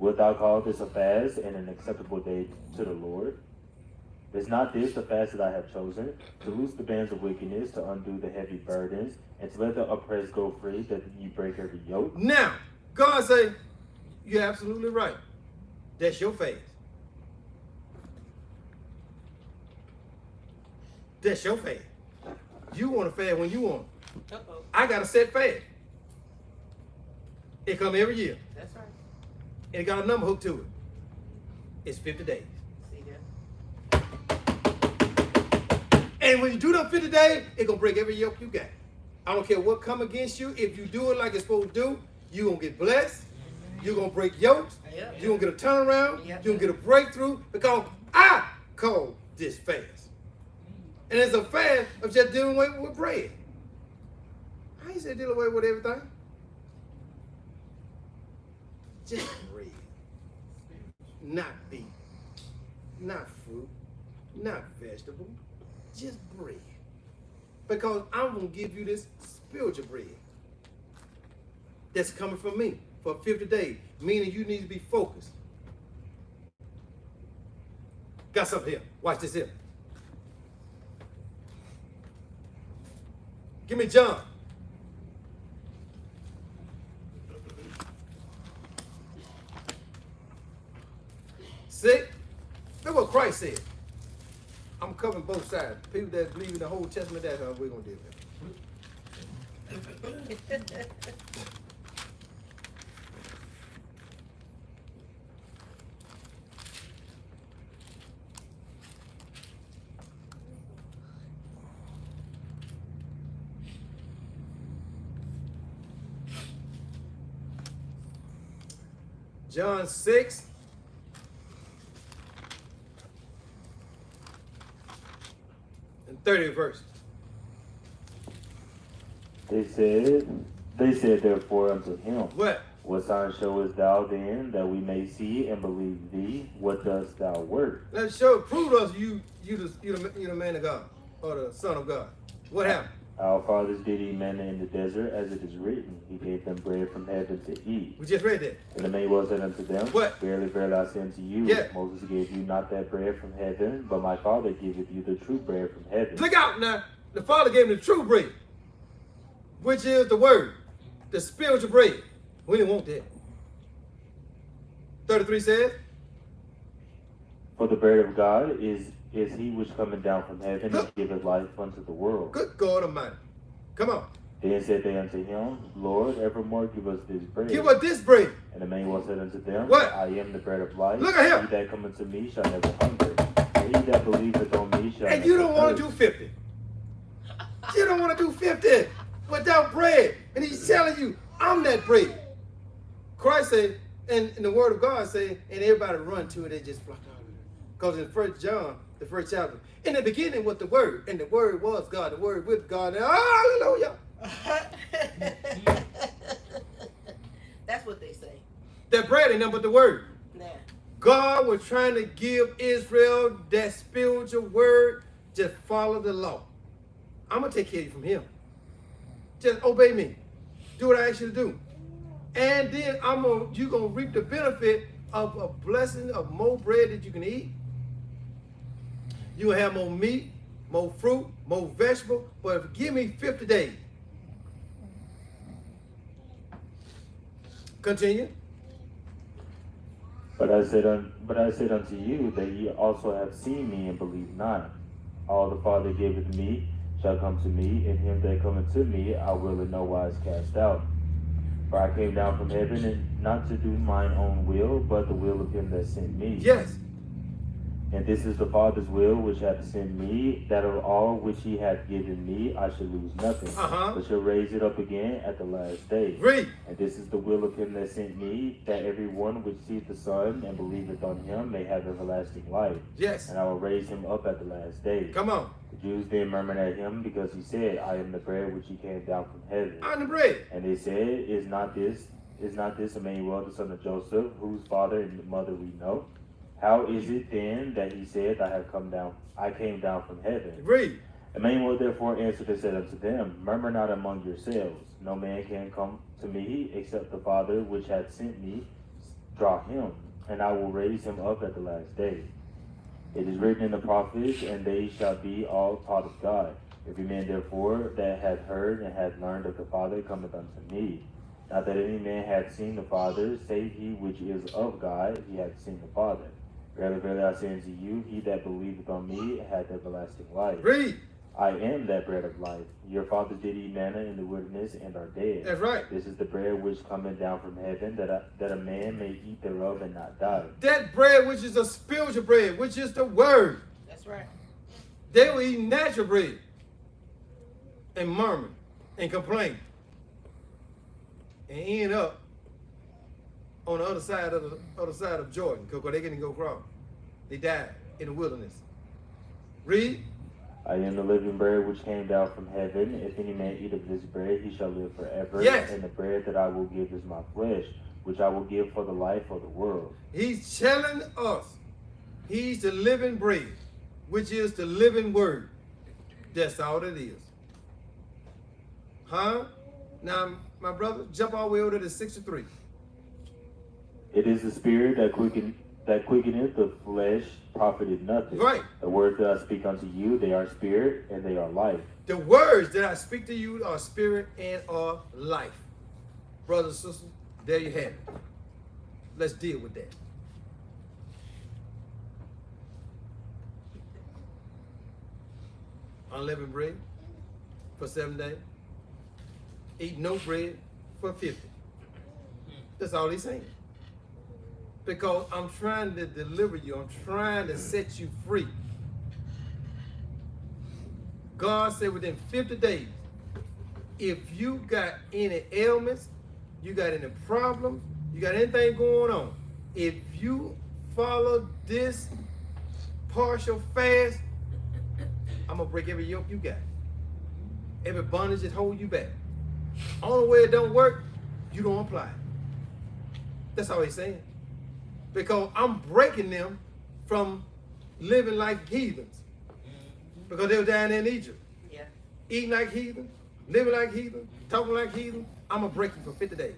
Wilt thou call this a fast and an acceptable day to the Lord? Is not this the fast that I have chosen, to loose the bands of wickedness, to undo the heavy burdens, and to let the oppressed go free, that ye break every yoke? Now, God say, you're absolutely right. That's your fast. That's your fast. You want to fast when you want. Uh-oh. I got a set fast. It come every year. That's right. And it got a number hooked to it. It's 50 days. See that? And when you do them 50 days, it's going to break every yoke you got. I don't care what come against you. If you do it like it's supposed to do, you're going to get blessed. You're going to break yokes. Yep. You're going to get a turnaround. Yep. You're going to get a breakthrough, because I call this fast. And it's a fast of just dealing with bread. How you say deal away with everything? Just bread. Not beef. Not fruit. Not vegetable. Just bread. Because I'm going to give you this spiritual bread that's coming from me for 50 days. Meaning you need to be focused. Got something here. Watch this here. Give me John. See? Look what Christ said. I'm covering both sides. People that believe in the whole Testament, that's how we're going to deal with it. John 6. And 30th verse. They said therefore unto him, What? What sign showest thou then, that we may see and believe thee? What dost thou work? Let's show, prove to us you the man of God, or the Son of God. What happened? Our fathers did eat manna in the desert, as it is written, He gave them bread from heaven to eat. We just read that. And the man well said unto them, What? Verily, verily, I say unto you, Yeah. Moses gave you not that bread from heaven, but my Father giveth you the true bread from heaven. Look out now. The Father gave him the true bread, which is the word, the spiritual bread. We didn't want that. 33 says, For the bread of God is is he which cometh down from heaven and giveth life unto the world. Good God Almighty. Come on. Then said they unto him, Lord, evermore give us this bread. Give us this bread. And the man was said unto them, What? I am the bread of life. Look at him. He that cometh to me shall never hunger. And he that believeth on me shall And never you don't want to thirst. do 50. You don't want to do 50 without bread. And he's telling you, I'm that bread. Christ said, and the word of God say, and everybody run to it, they just flock out of it. Because in 1 John, the first chapter, in the beginning was the word, and the word was God, the word with God. And hallelujah. That's what they say. That bread ain't nothing but the word. Nah. God was trying to give Israel that spiritual word. Just follow the law. I'm going to take care of you from him. Just obey me. Do what I ask you to do. And then you're going to reap the benefit of a blessing of more bread that you can eat. You will have more meat, more fruit, more vegetable. But give me 50 days. Continue. But I said unto you that ye also have seen me and believe not. All the Father giveth me shall come to me, and him that cometh to me I will in no wise cast out. For I came down from heaven, and not to do mine own will, but the will of him that sent me. Yes. And this is the Father's will which hath sent me, that of all which he hath given me I shall lose nothing, but shall raise it up again at the last day. Read. And this is the will of him that sent me, that every one which seeth the Son and believeth on him may have everlasting life. Yes. And I will raise him up at the last day. Come on. The Jews then murmured at him, because he said, I am the bread which he came down from heaven. I'm the bread. And they said, Is not this Emmanuel the son of Joseph, whose father and mother we know? How is it then that he said, I came down from heaven? Read. Emmanuel therefore answered and said unto them, Murmur not among yourselves. No man can come to me except the Father which hath sent me draw him, and I will raise him up at the last day. It is written in the prophets, and they shall be all taught of God. Every man therefore that hath heard and hath learned of the Father cometh unto me. Not that any man hath seen the Father, save he which is of God, he hath seen the Father. Verily, verily, I say unto you, he that believeth on me hath everlasting life. Read. I am that bread of life. Your fathers did eat manna in the wilderness and are dead. That's right. This is the bread which cometh down from heaven, that a man may eat thereof and not die. That bread, which is a spiritual bread, which is the word. That's right. They were eating natural bread and murmuring and complaining and end up on the other side of Jordan, because they couldn't go across. They died in the wilderness. Read. I am the living bread which came down from heaven. If any man eat of this bread, he shall live forever. Yes. And the bread that I will give is my flesh, which I will give for the life of the world. He's telling us he's the living bread, which is the living word. That's all it is. Huh? Now, my brother, jump all the way over to 63. It is the spirit that quickeneth, the flesh profited nothing. Right. The words that I speak unto you, they are spirit and they are life. The words that I speak to you are spirit and are life. Brothers and sisters, there you have it. Let's deal with that. Unleavened bread for 7 days. Eat no bread for 50. That's all he's saying. Because I'm trying to deliver you. I'm trying to set you free. God said within 50 days, if you got any ailments, you got any problems, you got anything going on, if you follow this partial fast, I'm going to break every yoke you got. Every bondage that hold you back. Only way it don't work, you don't apply it. That's all he's saying. Because I'm breaking them from living like heathens. Because they were down there in Egypt. Yeah. Eating like heathen, living like heathen, talking like heathen. I'm going to break you for 50 days.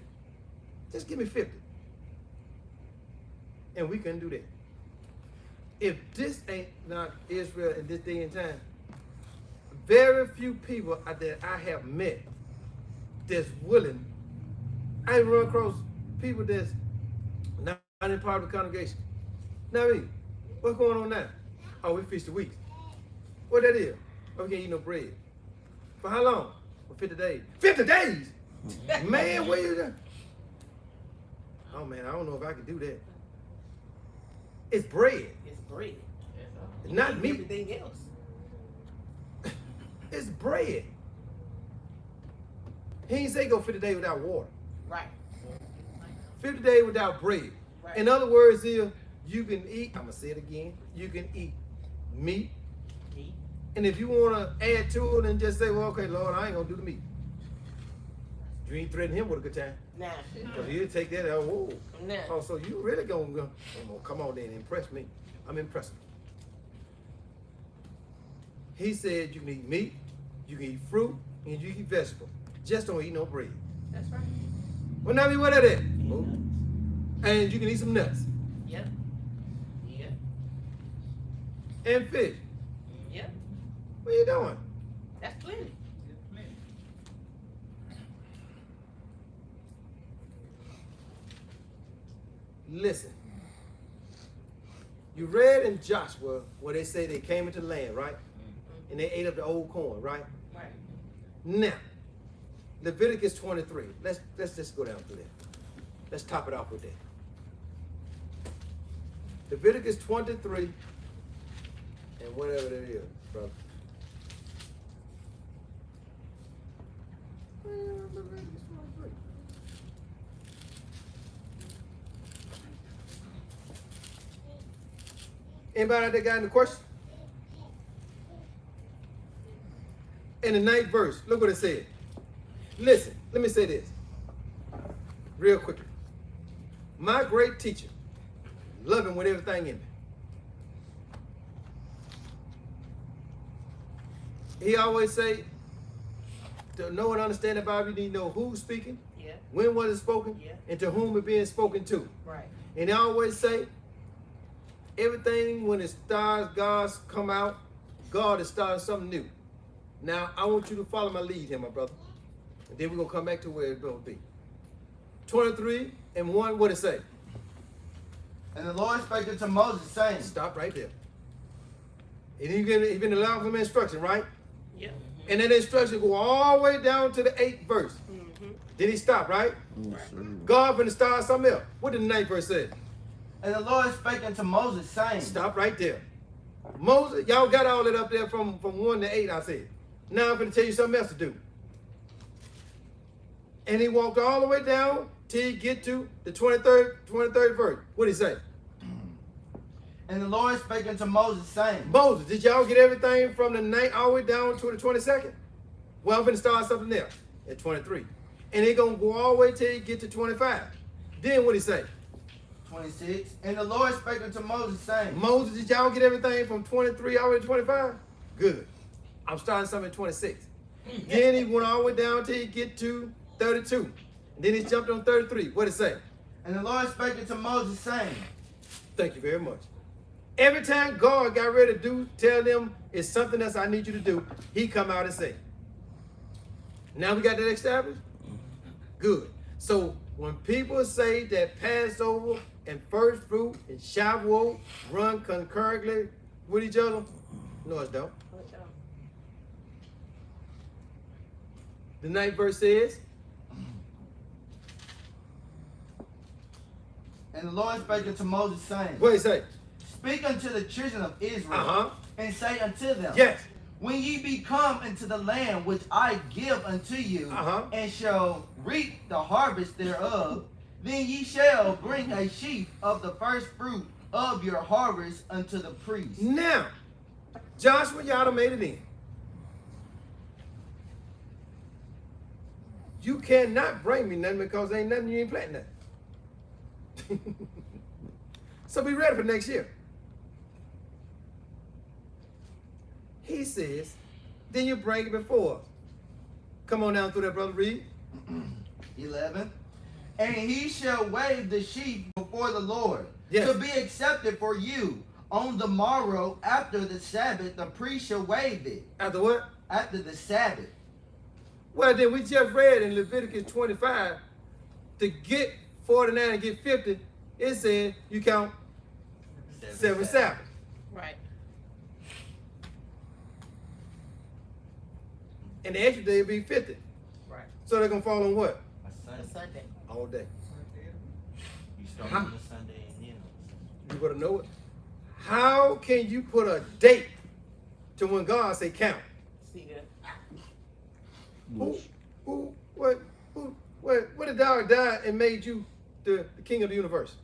Just give me 50. And we can do that. If this ain't not Israel in this day and time, very few people that I have met that's willing. I ain't run across people that's not in part of the congregation. Now, what's going on now? Oh, we feast the weeks. What that is? Oh, we can't eat no bread. For how long? For 50 days. 50 days? Man, where you at? Oh man, I don't know if I can do that. It's bread. It's bread. It's not meat. Everything else. It's bread. He ain't say go 50 days without water. Right. 50 days without bread. Right. In other words, here, you can eat, I'm going to say it again, you can eat meat. Meat. And if you want to add to it and just say, well, okay, Lord, I ain't going to do the meat. You ain't threatening him with a good time. Nah. Because he'll take that, whoa. Nah. Oh, so you really going to come on there and impress me. I'm impressed. He said you can eat meat, you can eat fruit, and you can eat vegetables. Just don't eat no bread. That's right. Well, now, what that is? And you can eat some nuts. Yep. Yep. And fish. Yep. What are you doing? That's plenty. It's plenty. Listen. You read in Joshua where they say they came into the land, right? And they ate up the old corn, right? Right. Now, Leviticus 23. Let's just go down through that. Let's top it off with that. Leviticus 23 and whatever that is, brother. Leviticus 23. Anybody out there got any questions? In the 9th verse, look what it said. Listen, let me say this real quickly. My great teacher, love him with everything in me. He always say, to know and understand the Bible, you need to know who's speaking, Yeah. when was it spoken, Yeah. and to whom it being spoken to. Right. And he always say, everything when it starts, God's come out, God is starting something new. Now, I want you to follow my lead here, my brother. And then we're going to come back to where it's going to be. 23 and 1, what it say? And the Lord spake unto Moses, saying, Stop right there. And he been allowed some instruction, right? Yep. And that instruction go all the way down to the 8th verse. Mm-hmm. Then he stop, right? Yes, sir. God finna start something else. What did the 9th verse say? And the Lord spake unto Moses, saying, Stop right there. Moses, y'all got all that up there from 1 to 8, I said. Now I'm going to tell you something else to do. And he walked all the way down till he get to the 23rd verse. What did he say? And the Lord spake unto Moses, saying, Moses, did y'all get everything from the 9th all the way down to the 22nd? Well, I'm going to start something else at 23. And he going to go all the way till he get to 25. Then what did he say? 26. And the Lord spake unto Moses, saying, Moses, did y'all get everything from 23 all the way to 25? Good. I'm starting something at 26. Then he went all the way down till he get to 32. And then he jumped on 33. What did it say? And the Lord spake unto Moses, saying, Thank you very much. Every time God got ready to tell them it's something else I need you to do, he come out and say. Now we got that established? Good. So when people say that Passover and first fruit and Shavuot run concurrently with each other, no, it don't. The 9th verse says, And the Lord spake unto Moses, saying, what did he say? Speak unto the children of Israel, Uh-huh. and say unto them, Yes. When ye be come into the land which I give unto you, Uh-huh. and shall reap the harvest thereof, then ye shall bring a sheaf of the first fruit of your harvest unto the priest. Now, Joshua, y'all done made it in. You cannot bring me nothing because ain't nothing, you ain't planting nothing. So be ready for next year. He says, then you bring it before us. Come on down through that, brother, read. 11. And he shall wave the sheaf before the Lord, Yes. to be accepted for you. On the morrow after the Sabbath, the priest shall wave it. After what? After the Sabbath. Well, then we just read in Leviticus 25, to get 49 and get 50, it said you count 7 Sabbaths. Right. And the extra day will be 50. Right. So they're going to fall on what? A A Sunday. Sunday. All day. You start on a Sunday and end on You better know it. How can you put a date to when God say count? See that? What did God die and made you the king of the universe?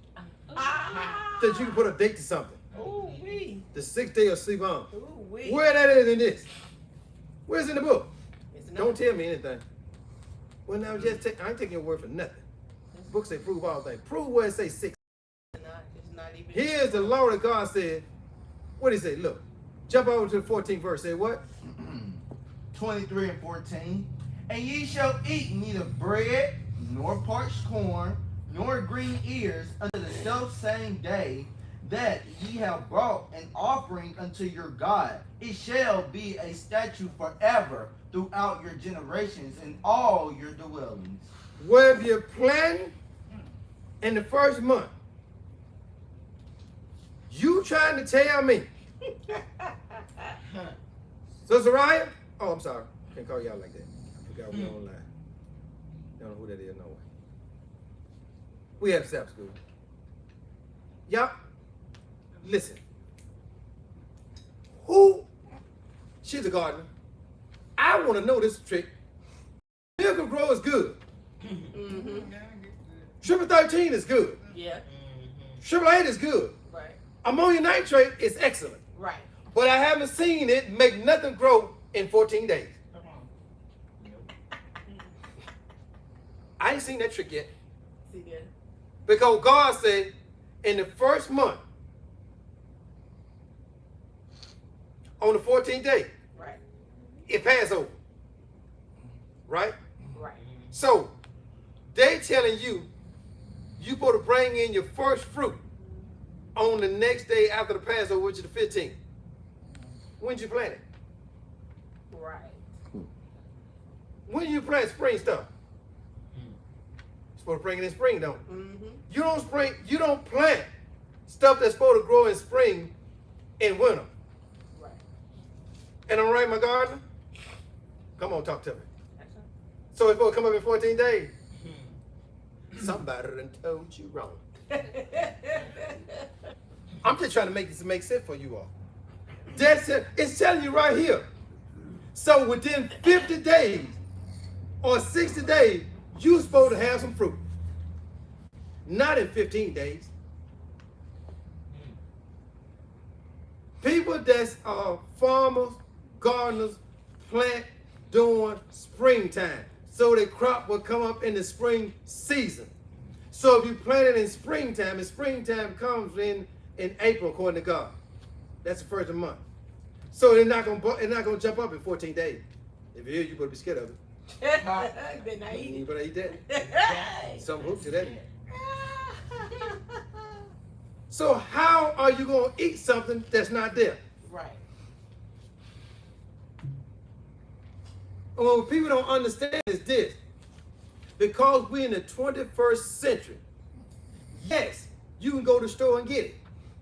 That you can put a date to something. Ooh wee. The 6th day of sleep on. Ooh wee. Where that is in this? Where's it in the book? It's Don't not. tell me anything. Well, now I ain't taking your word for nothing. The book say prove all things. Prove where it say 6. It's not even. Here's the law that God said. What did he say? Look, jump over to the 14th verse. Say what? 23 and 14. And ye shall eat neither bread, nor parched corn, nor green ears unto the selfsame day that ye have brought an offering unto your God. It shall be a statute forever throughout your generations in all your dwellings. Where you planting in the first month, you trying to tell me, Sister Ryan? Oh, I'm sorry. Can't call y'all like that. I forgot we're online. Don't know who that is, no way. We have Sabbath School. Y'all, listen. Who? She's a gardener. I want to know this trick. Miracle Grow is good. Mm-hmm. Triple 13 is good. Yeah. Triple 8 is good. Right. Ammonium nitrate is excellent. Right. But I haven't seen it make nothing grow in 14 days. Come on. I ain't seen that trick yet. See that? Because God said in the first month, on the 14th day, Right. it Passover. Right? Right. So they telling you, you supposed to bring in your first fruit on the next day after the Passover, which is the 15th. When did you plant it? Right. When do you plant spring stuff? You're supposed to bring it in spring, don't you? Mm-hmm. You don't plant stuff that's supposed to grow in spring in winter. Right. And I'm right, my gardener? Come on, talk to me. That's right. So it's supposed to come up in 14 days? Somebody done told you wrong. I'm just trying to make this make sense for you all. That's it. It's telling you right here. So within 50 days or 60 days, you're supposed to have some fruit. Not in 15 days. People that's farmers, gardeners, plant during springtime. So the crop will come up in the spring season. So if you plant it in springtime, and springtime comes in April according to God. That's the first of the month. So it's not gonna jump up in 14 days. If it is, you better be scared of it. Then I eat You it. better eat that. Some hook to that. So how are you gonna eat something that's not there? Right. And what people don't understand is this. Because we're in the 21st century, yes, you can go to the store and get it.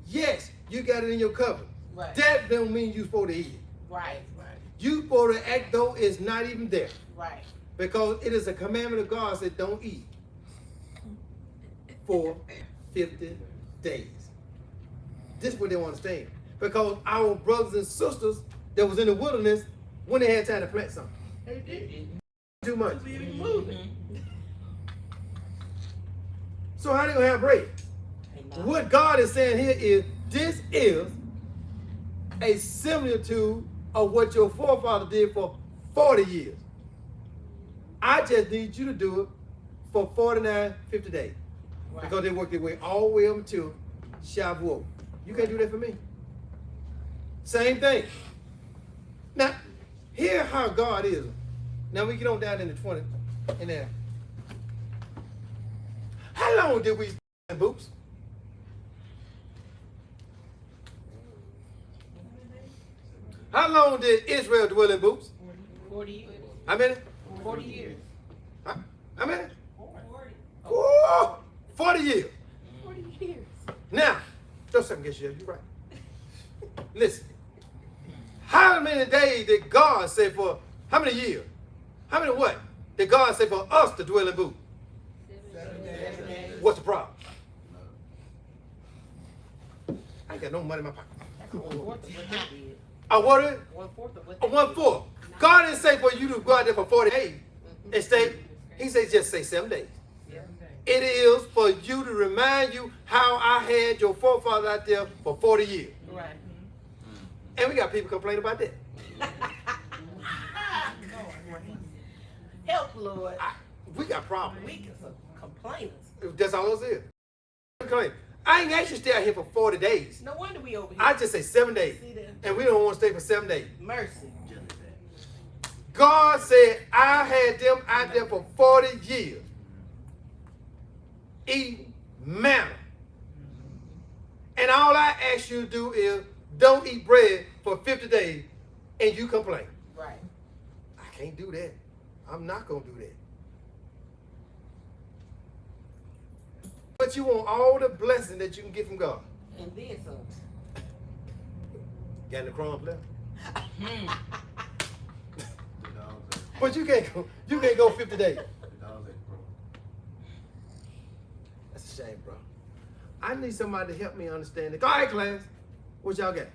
Yes, you got it in your cupboard. Right. That don't mean you're supposed to eat it. Right. Right. You supposed to act though it's not even there. Right. Because it is a commandment of God that don't eat for 50 days. This is what they want to understand. Because our brothers and sisters that was in the wilderness, when they had time to plant something. They did. Too much. Moving. So how they gonna have bread? What God is saying here is, this is a similitude of what your forefather did for 40 years. I just need you to do it for 49, 50 days. Right. Because they worked their way all the way up until Shavuot. You can't do that for me. Same thing. Now, hear how God is. Now we get on down in the 20, in there. How long did we in boots? How long did Israel dwell in boots? 40 years. How many? 40 years. How many? 40. Whoa, 40 years. 40 years. Now, don't second guess you. You're right. Listen. How many days did God say for? How many years? How many what? Did God say for us to dwell in booth? 7 days. What's the problem? I ain't got no money in my pocket. That's 1/4 of what they did. What is it? 1/4 of what A they 1/4. God didn't say for you to go out there for 40 days and stay. He said just say 7 days. Yeah. It is for you to remind you how I had your forefathers out there for 40 years. Right. And we got people complaining about that. Help, Lord. We got problems. We got some complainers. That's all it is. Complain. I ain't asked you to stay out here for 40 days. No wonder we over here. I just say 7 days. See that? And we don't want to stay for 7 days. Mercy. God said, I had them out there for 40 years. Eating manna. And all I ask you to do is don't eat bread for 50 days and you complain. Right. I can't do that. I'm not going to do that. But you want all the blessing that you can get from God. And then some. Got any crumbs left? The dog's at, But you can't go 50 days. the dog's at broke. That's a shame, bro. I need somebody to help me understand it. All right, class. What y'all got?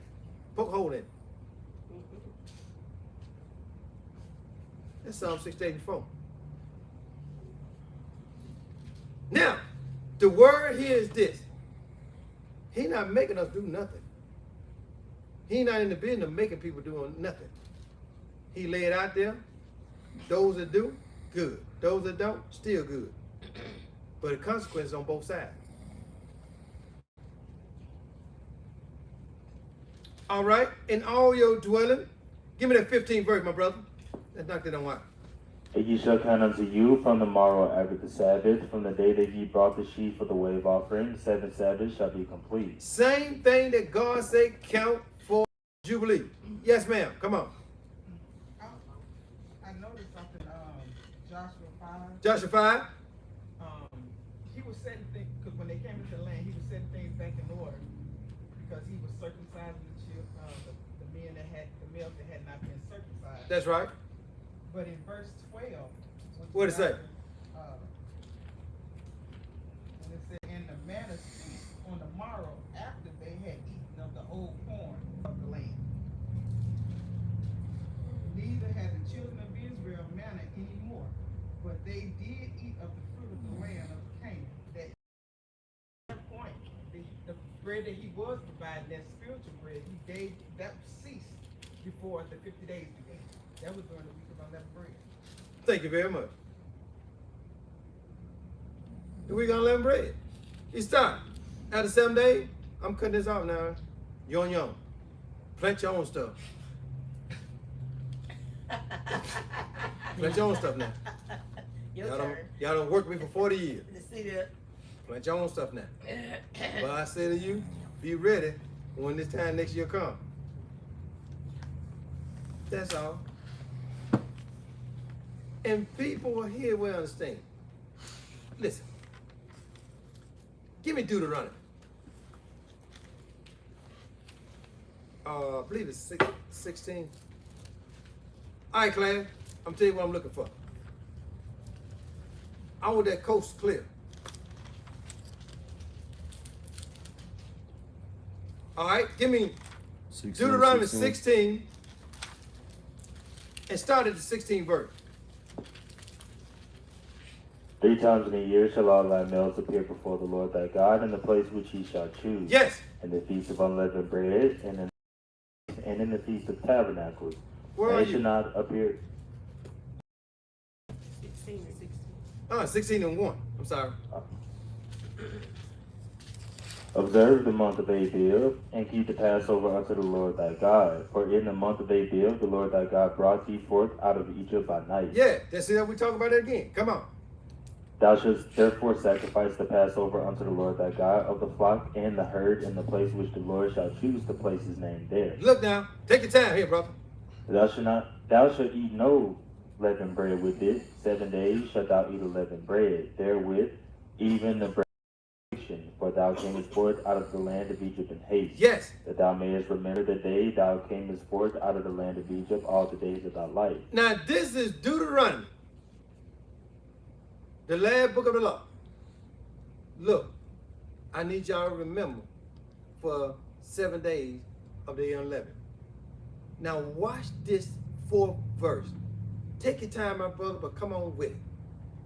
Poke a hole in it. That's Psalm 684. Now, the word here is this. He not making us do nothing. He not in the business of making people do nothing. He lay it out there. Those that do, good. Those that don't, still good. But the consequences on both sides. All right, in all your dwelling, give me that 15th verse, my brother. Let's knock that on out. And ye shall count unto you from the morrow after the Sabbath, from the day that ye brought the sheaf for the wave offering, 7 Sabbaths shall be complete. Same thing that God said, count for Jubilee. Yes, ma'am. Come on. I noticed something, Joshua 5. Joshua 5. He was setting things, because when they came into the land, he was setting things back in order. Because he was circumcising the males that had not been circumcised. That's right. But in verse 12, What it say? When it said, and the manna ceased on the morrow after they had eaten of the old corn of the land. Neither had the children of Israel manna anymore, but they did eat of the fruit of the land of Canaan. That point, the bread that he was providing, that spiritual bread, he gave, that ceased before the 50 days began. That was during the week of unleavened bread. Thank you very much. The week unleavened bread. He stopped. After 7 days, I'm cutting this off now. You're on your own. Plant your own stuff. Plant your own stuff now. Your Y'all turn. don't work with me for 40 years. To see that. Plant your own stuff now. But I say to you, be ready when this time next year comes. That's all. And people here will understand. Listen. Give me Deuteronomy. I believe it's 16. All right, Claire. I'm telling you what I'm looking for. I want that coast clear. All right, give me 16, Deuteronomy 16 and start at the 16th verse. 3 times in a year shall all thy males appear before the Lord thy God in the place which he shall choose. Yes. In the feast of unleavened bread, and in the feast of tabernacles. Where are They you? should not appear. 16 and 16. 16 and 1. I'm sorry. Observe the month of Abib, and keep the Passover unto the Lord thy God. For in the month of Abib, the Lord thy God brought thee forth out of Egypt by night. Yeah, that's it. We talk about it again. Come on. Thou shalt therefore sacrifice the Passover unto the Lord thy God of the flock and the herd in the place which the Lord shall choose to place his name there. Look now. Take your time here, brother. Thou shalt eat no leavened bread with it. 7 days shalt thou eat leavened bread therewith, even the bread of affliction. For thou camest forth out of the land of Egypt in haste, Yes. that thou mayest remember the day thou camest forth out of the land of Egypt all the days of thy life. Now this is Deuteronomy, the last book of the law. Look, I need y'all to remember for 7 days of the unleavened. Now watch this 4th verse. Take your time, my brother, but come on with it.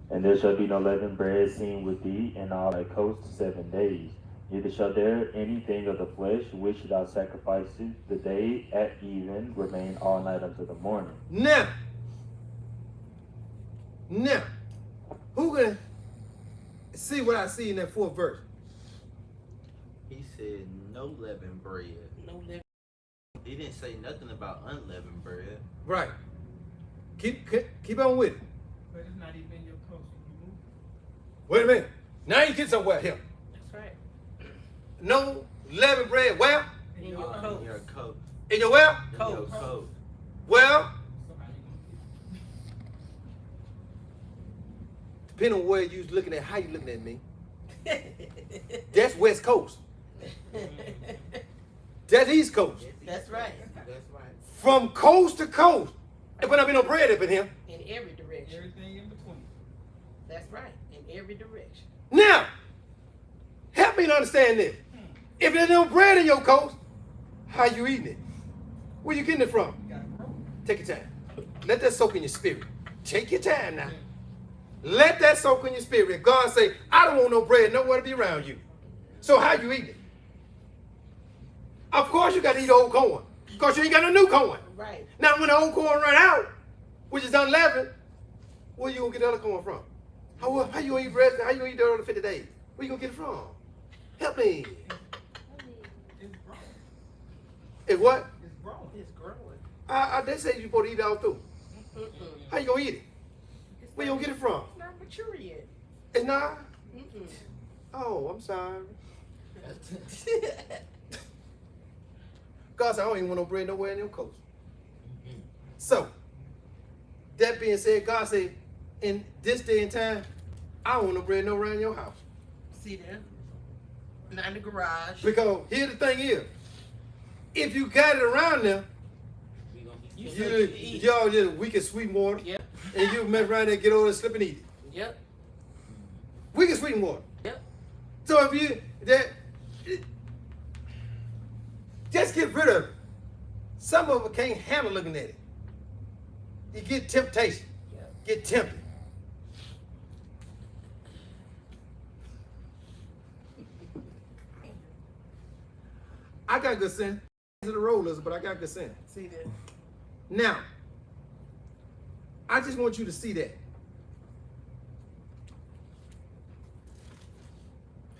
And there shall be no leavened bread seen with thee in all thy coast 7 days. Neither shall there anything of the flesh which thou sacrificest the day at even remain all night until the morning. Now, who gonna see what I see in that 4th verse? He said no leavened bread. No leaven. He didn't say nothing about unleavened bread. Right. Keep on with it. But it's not even your coast. You move. Wait a minute. Now you get somewhere here. That's right. No leavened bread. Well, In your coast. coat. In your coat. in your well, In your Coat. coat. well, Somebody gonna depending on where you looking at, how you looking at me. That's West Coast. That's East Coast. That's right. That's right. From coast to coast. There better not be no bread up in here. In every direction. everything in between. That's right. In every direction. Now, help me to understand this. If there's no bread in your coast, how you eating it? Where you getting it from? You gotta grow. Take your time. Let that soak in your spirit. Take your time now. Let that soak in your spirit. If God say, I don't want no bread, nowhere to be around you. So how you eating it? Of course you got to eat old corn, because you ain't got no new corn. Right. Now when the old corn run out, which is unleavened, where you gonna get the other corn from? How you gonna eat bread? How you gonna eat the other 50 days? Where you gonna get it from? Help me. It's growing. If what? It's growing. It's growing. They say you supposed to eat it all through. Mm-mm. How you gonna eat it? It's Where you not- gonna get it from? It's not mature yet. It's not? Mm-mm. Oh, I'm sorry. God said, I don't even want no bread nowhere in your coast. So, that being said, God said, in this day and time, I don't want no bread nowhere in your house. See there? Not in the garage. Because here the thing is, if you got it around there, You said you eat. y'all just weak as sweet water, Yep. and you mess around there, get over and slip and eat it. Yep. Weak as sweet water. Yep. So if you just get rid of it. Some of it can't handle looking at it. You get temptation. Yep. Get tempted. I got good sense. To the rollers, but I got good sense. See there? Now, I just want you to see that.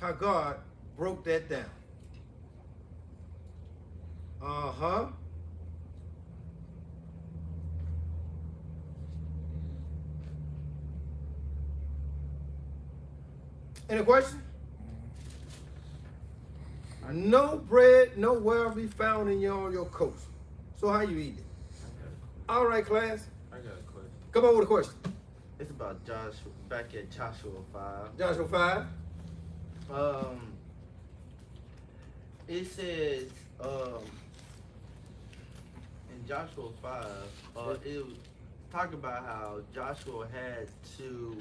How God broke that down. Uh-huh. Any question? No bread, nowhere be found in your coast. So how you eat it? All right, class. I got a question. Come on with a question. It's about Joshua, back at Joshua 5. Joshua 5. It says, in Joshua 5, it was talk about how Joshua had to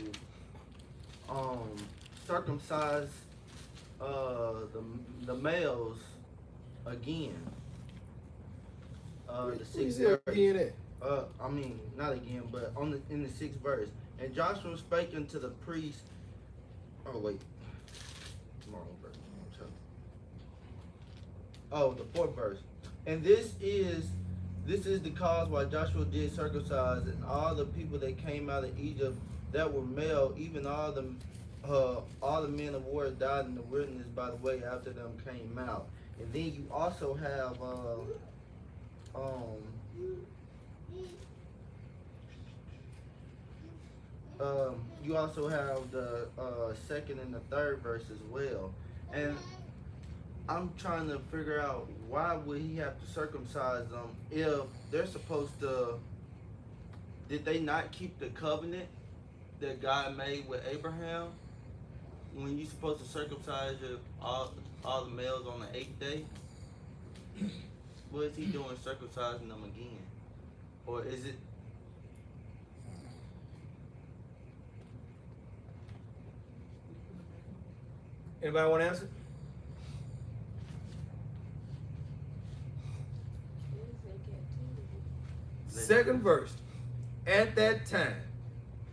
circumcise the males again. The sixth verse. Again at? I mean, not again, but in the 6th verse. And Joshua spake unto the priest. Oh wait, wrong verse. Oh, the 4th verse. And this is the cause why Joshua did circumcise, and all the people that came out of Egypt that were male, even all the men of war died in the wilderness by the way after them came out. And then you also have you also have the 2nd and the 3rd verse as well. And I'm trying to figure out, why would he have to circumcise them if they're supposed to? Did they not keep the covenant that God made with Abraham? when you supposed to circumcise all the males on the 8th day, what is he doing circumcising them again? Or is it? Anybody want to answer? Second verse. At that time,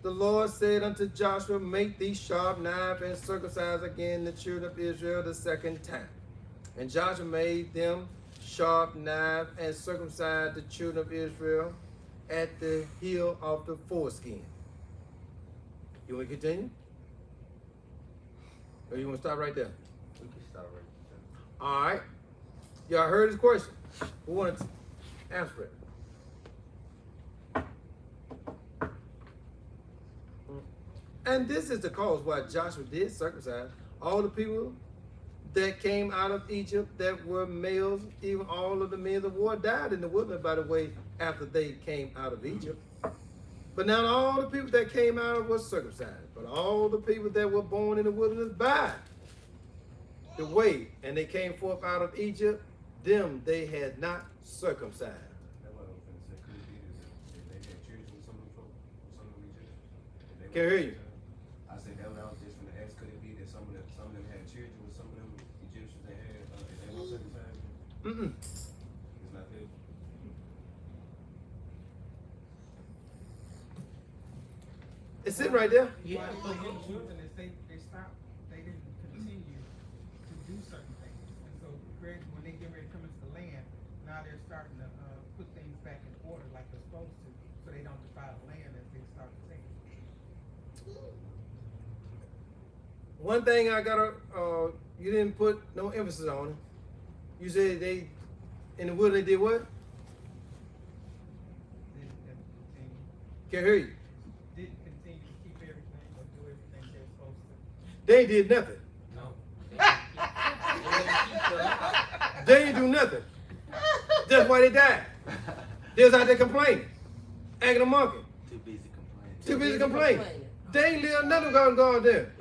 the Lord said unto Joshua, make thee sharp knife and circumcise again the children of Israel the second time. And Joshua made them sharp knife and circumcised the children of Israel at the heel of the foreskin. You want to continue? Or you want to stop right there? We can start right there. All right. Y'all heard his question. Who wanted to answer it? And this is the cause why Joshua did circumcise all the people that came out of Egypt that were males. Even all of the men of war died in the wilderness, by the way, after they came out of Egypt. But not all the people that came out of was circumcised, but all the people that were born in the wilderness by the way, and they came forth out of Egypt, them they had not circumcised. Can't hear you. I said that was just from the ex. Could it be that some of them had children with some of them Egyptians that had they were circumcised? It's not that. It's sitting right there. Yeah. Why the wilderness, they stopped, they didn't continue to do certain things. And so when they get ready to come into the land, now they're starting to put things back in order like they're supposed to, so they don't defile the land as they start to take. One thing I gotta, you didn't put no emphasis on it. You said they, in the wilderness, did what? Didn't continue, Can't hear you. didn't continue to keep everything or do everything they're supposed to. They ain't did nothing. No. They ain't do nothing. That's why they died. They was out there complaining, acting a monkey. Too busy complaining. Too busy complaining. They ain't live nothing God there.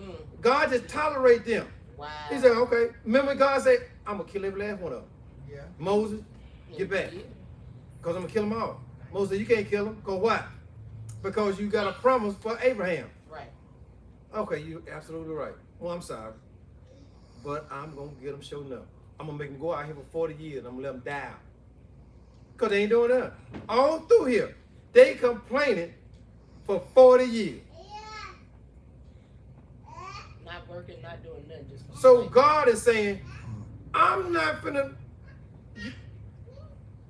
God just tolerate them. Wow. He said, okay. Remember God said, I'm gonna kill every last one of them. Yeah. Moses, get back. Because I'm gonna kill them all. Moses said, you can't kill them. Because why? Because you got a promise for Abraham. Right. Okay, you're absolutely right. Well, I'm sorry. But I'm gonna get them showing up. I'm gonna make them go out here for 40 years. I'm gonna let them die out. Because they ain't doing that. All through here, they complaining for 40 years. Not working, not doing nothing, just So complaining. God is saying, I'm not finna, you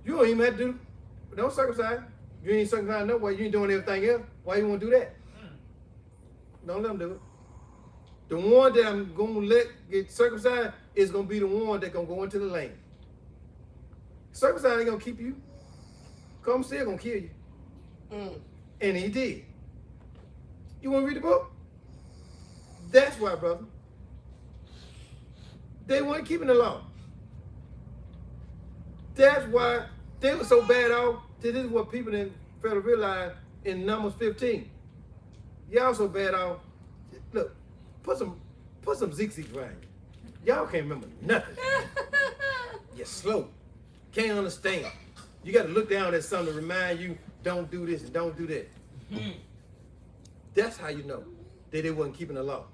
don't even have to do, don't circumcise. You ain't circumcised no way. You ain't doing everything else. Why you want to do that? Don't let them do it. The one that I'm going to let get circumcised is going to be the one that's going to go into the land. Circumcised ain't going to keep you. Come still going to kill you. And he did. You want to read the book? That's why, brother. They weren't keeping the law. That's why they were so bad off. This is what people didn't fail to realize in Numbers 15. Y'all so bad off. Look, put some zigzags around you. Y'all can't remember nothing. You're slow. Can't understand. You got to look down at something to remind you, don't do this and don't do that. That's how you know that they wasn't keeping the law.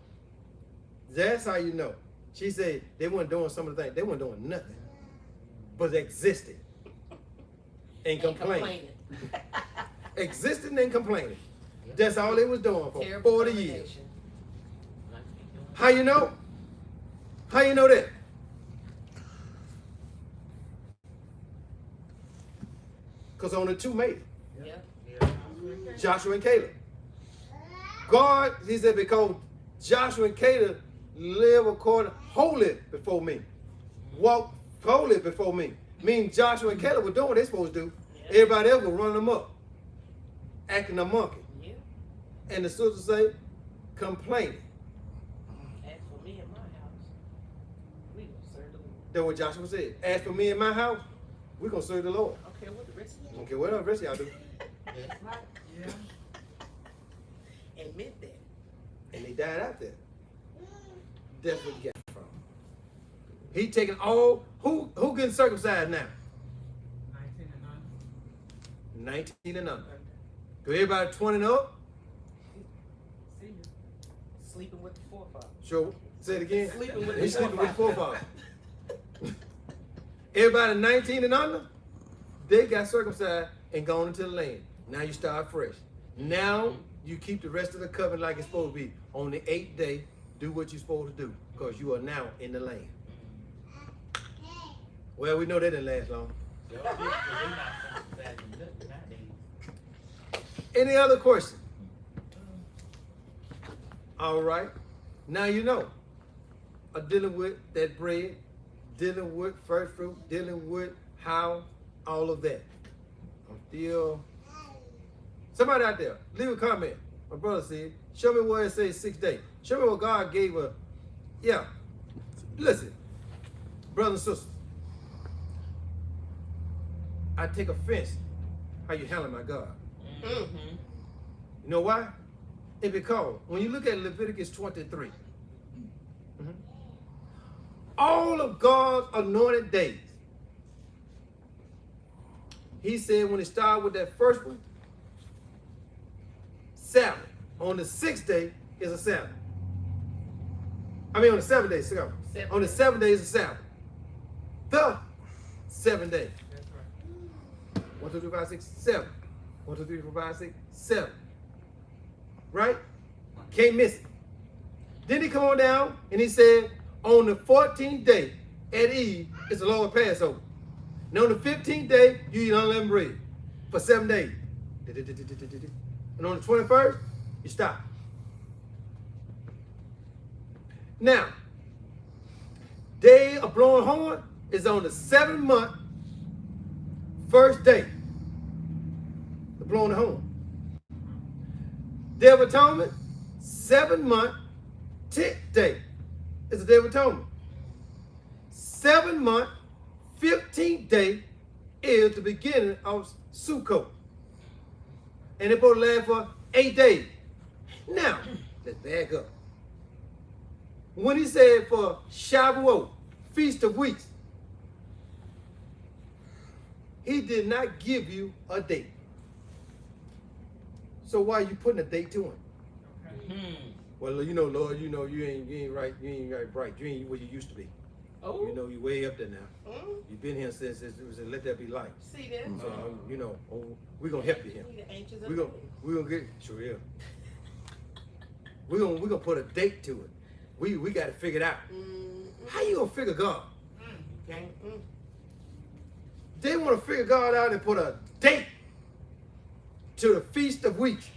That's how you know. She said they weren't doing some of the things. They weren't doing nothing. But existed. And complaining. Existing and complaining. That's all they was doing for Terrible 40 years. combination. How you know? How you know that? Because only two made it. Yeah. Joshua and Caleb. God, he said, because Joshua and Caleb live according holy before me. Walk holy before me. Meaning Joshua and Caleb were doing what they supposed to do. Yeah. Everybody else was running them up. Acting a monkey. Yeah. And the sisters say, complaining. As for me and my house, we will serve the Lord. That's what Joshua said. As for me and my house, we're going to serve the Lord. I don't care what the rest of I you don't care what the rest of y'all do. That's right. Yeah. Admit that. And they died out there. That's what he got it from. He taking all, who getting circumcised now? 19 and under. 19 and under. So everybody 20 and up? Senior. Sleeping with the forefathers. Sure. Say it again. Sleeping with He's the sleeping with forefathers. forefathers. Everybody 19 and under, they got circumcised and gone into the land. Now you start fresh. Now you keep the rest of the covenant like it's supposed to be. On the 8th day, do what you're supposed to do because you are now in the land. Well, we know that didn't last long. Any other question? All right. Now you know. Dealing with that bread, dealing with first fruit, dealing with how, all of that. I'm still. Somebody out there, leave a comment. My brother said, show me where it says 6 days. Show me what God gave her. Yeah. Listen, brothers and sisters. I take offense how you handle my God. Mm-hmm. You know why? It's because when you look at Leviticus 23, all of God's anointed days, he said when it started with that first one, Sabbath. On the 6th day is a Sabbath. I mean on the 7th day, sorry. On the 7th day is a Sabbath. The 7th day. That's right. 1, 2, 3, 4, 5, 6, 7. 1, 2, 3, 4, 5, 6, 7. Right? Can't miss it. Then he come on down and he said, on the 14th day at eve is the Lord Passover. And on the 15th day, you eat unleavened bread for 7 days. And on the 21st, you stop. Now, day of blowing horn is on the 7th month, first day. The blowing the horn. Day of Atonement, 7th month, 10th day is the Day of Atonement. 7th month, 15th day is the beginning of Sukkot. And it's supposed to last for 8 days. Now, let's back up. When he said for Shavuot, Feast of Weeks, he did not give you a date. So why are you putting a date to him? Well, you know, Lord, you know you ain't right bright. You ain't what you used to be. Oh. You know you way up there now. You've been here since it was let there be light. See that? So you know, we're gonna help you here. We the ancients of We're gonna get sure yeah. We're gonna put a date to it. We gotta figure it out. How you gonna figure God? They want to figure God out and put a date to the Feast of Weeks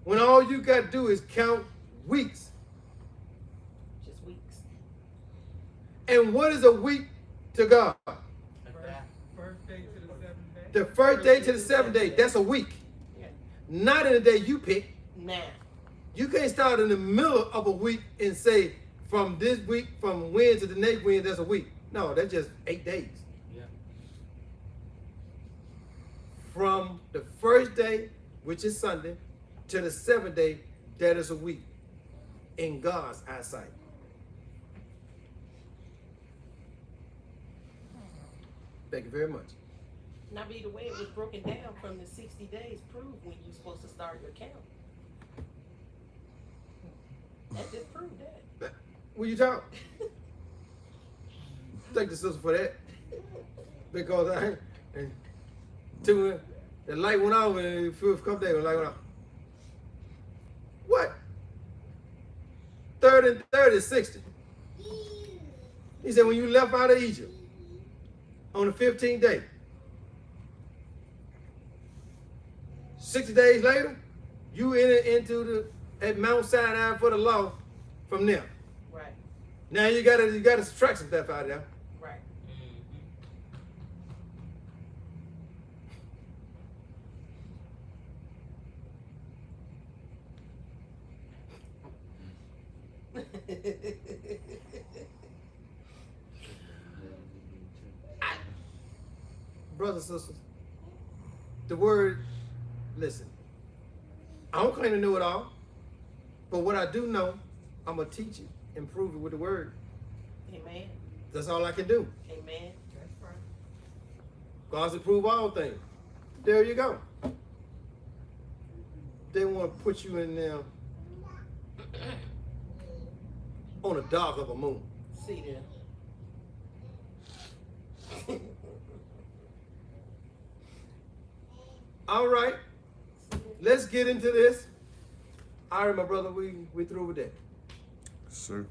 when all you got to do is count weeks. Just weeks. And what is a week to God? First day to the 7th day. The first day to the 7th day, that's a week. Yeah. Not in the day you pick. Now. You can't start in the middle of a week and say from this week, from Wednesday to the next Wednesday, that's a week. No, that's just 8 days. Yeah. From the first day, which is Sunday, to the 7th day, that is a week in God's eyesight. Thank you very much. Now, be the way it was broken down from the 60 days proved when you're supposed to start your count. That just proved that. Will you talk? Thank the sister for that. Because the light went off and a couple days the light went off. What? 3rd and 3rd is 60. He said when you left out of Egypt on the 15th day, 60 days later, you entered into at Mount Sinai for the law from them. Right. Now you gotta subtract some stuff out of there. Right. Brothers and sisters, the word, listen, I don't claim to know it all, but what I do know, I'm going to teach it and prove it with the word. Amen. That's all I can do. Amen. That's right. God's to prove all things. There you go. They want to put you in there on the dark of a moon. See them. All right, let's get into this. All right, my brother, we through with that. Yes, sir.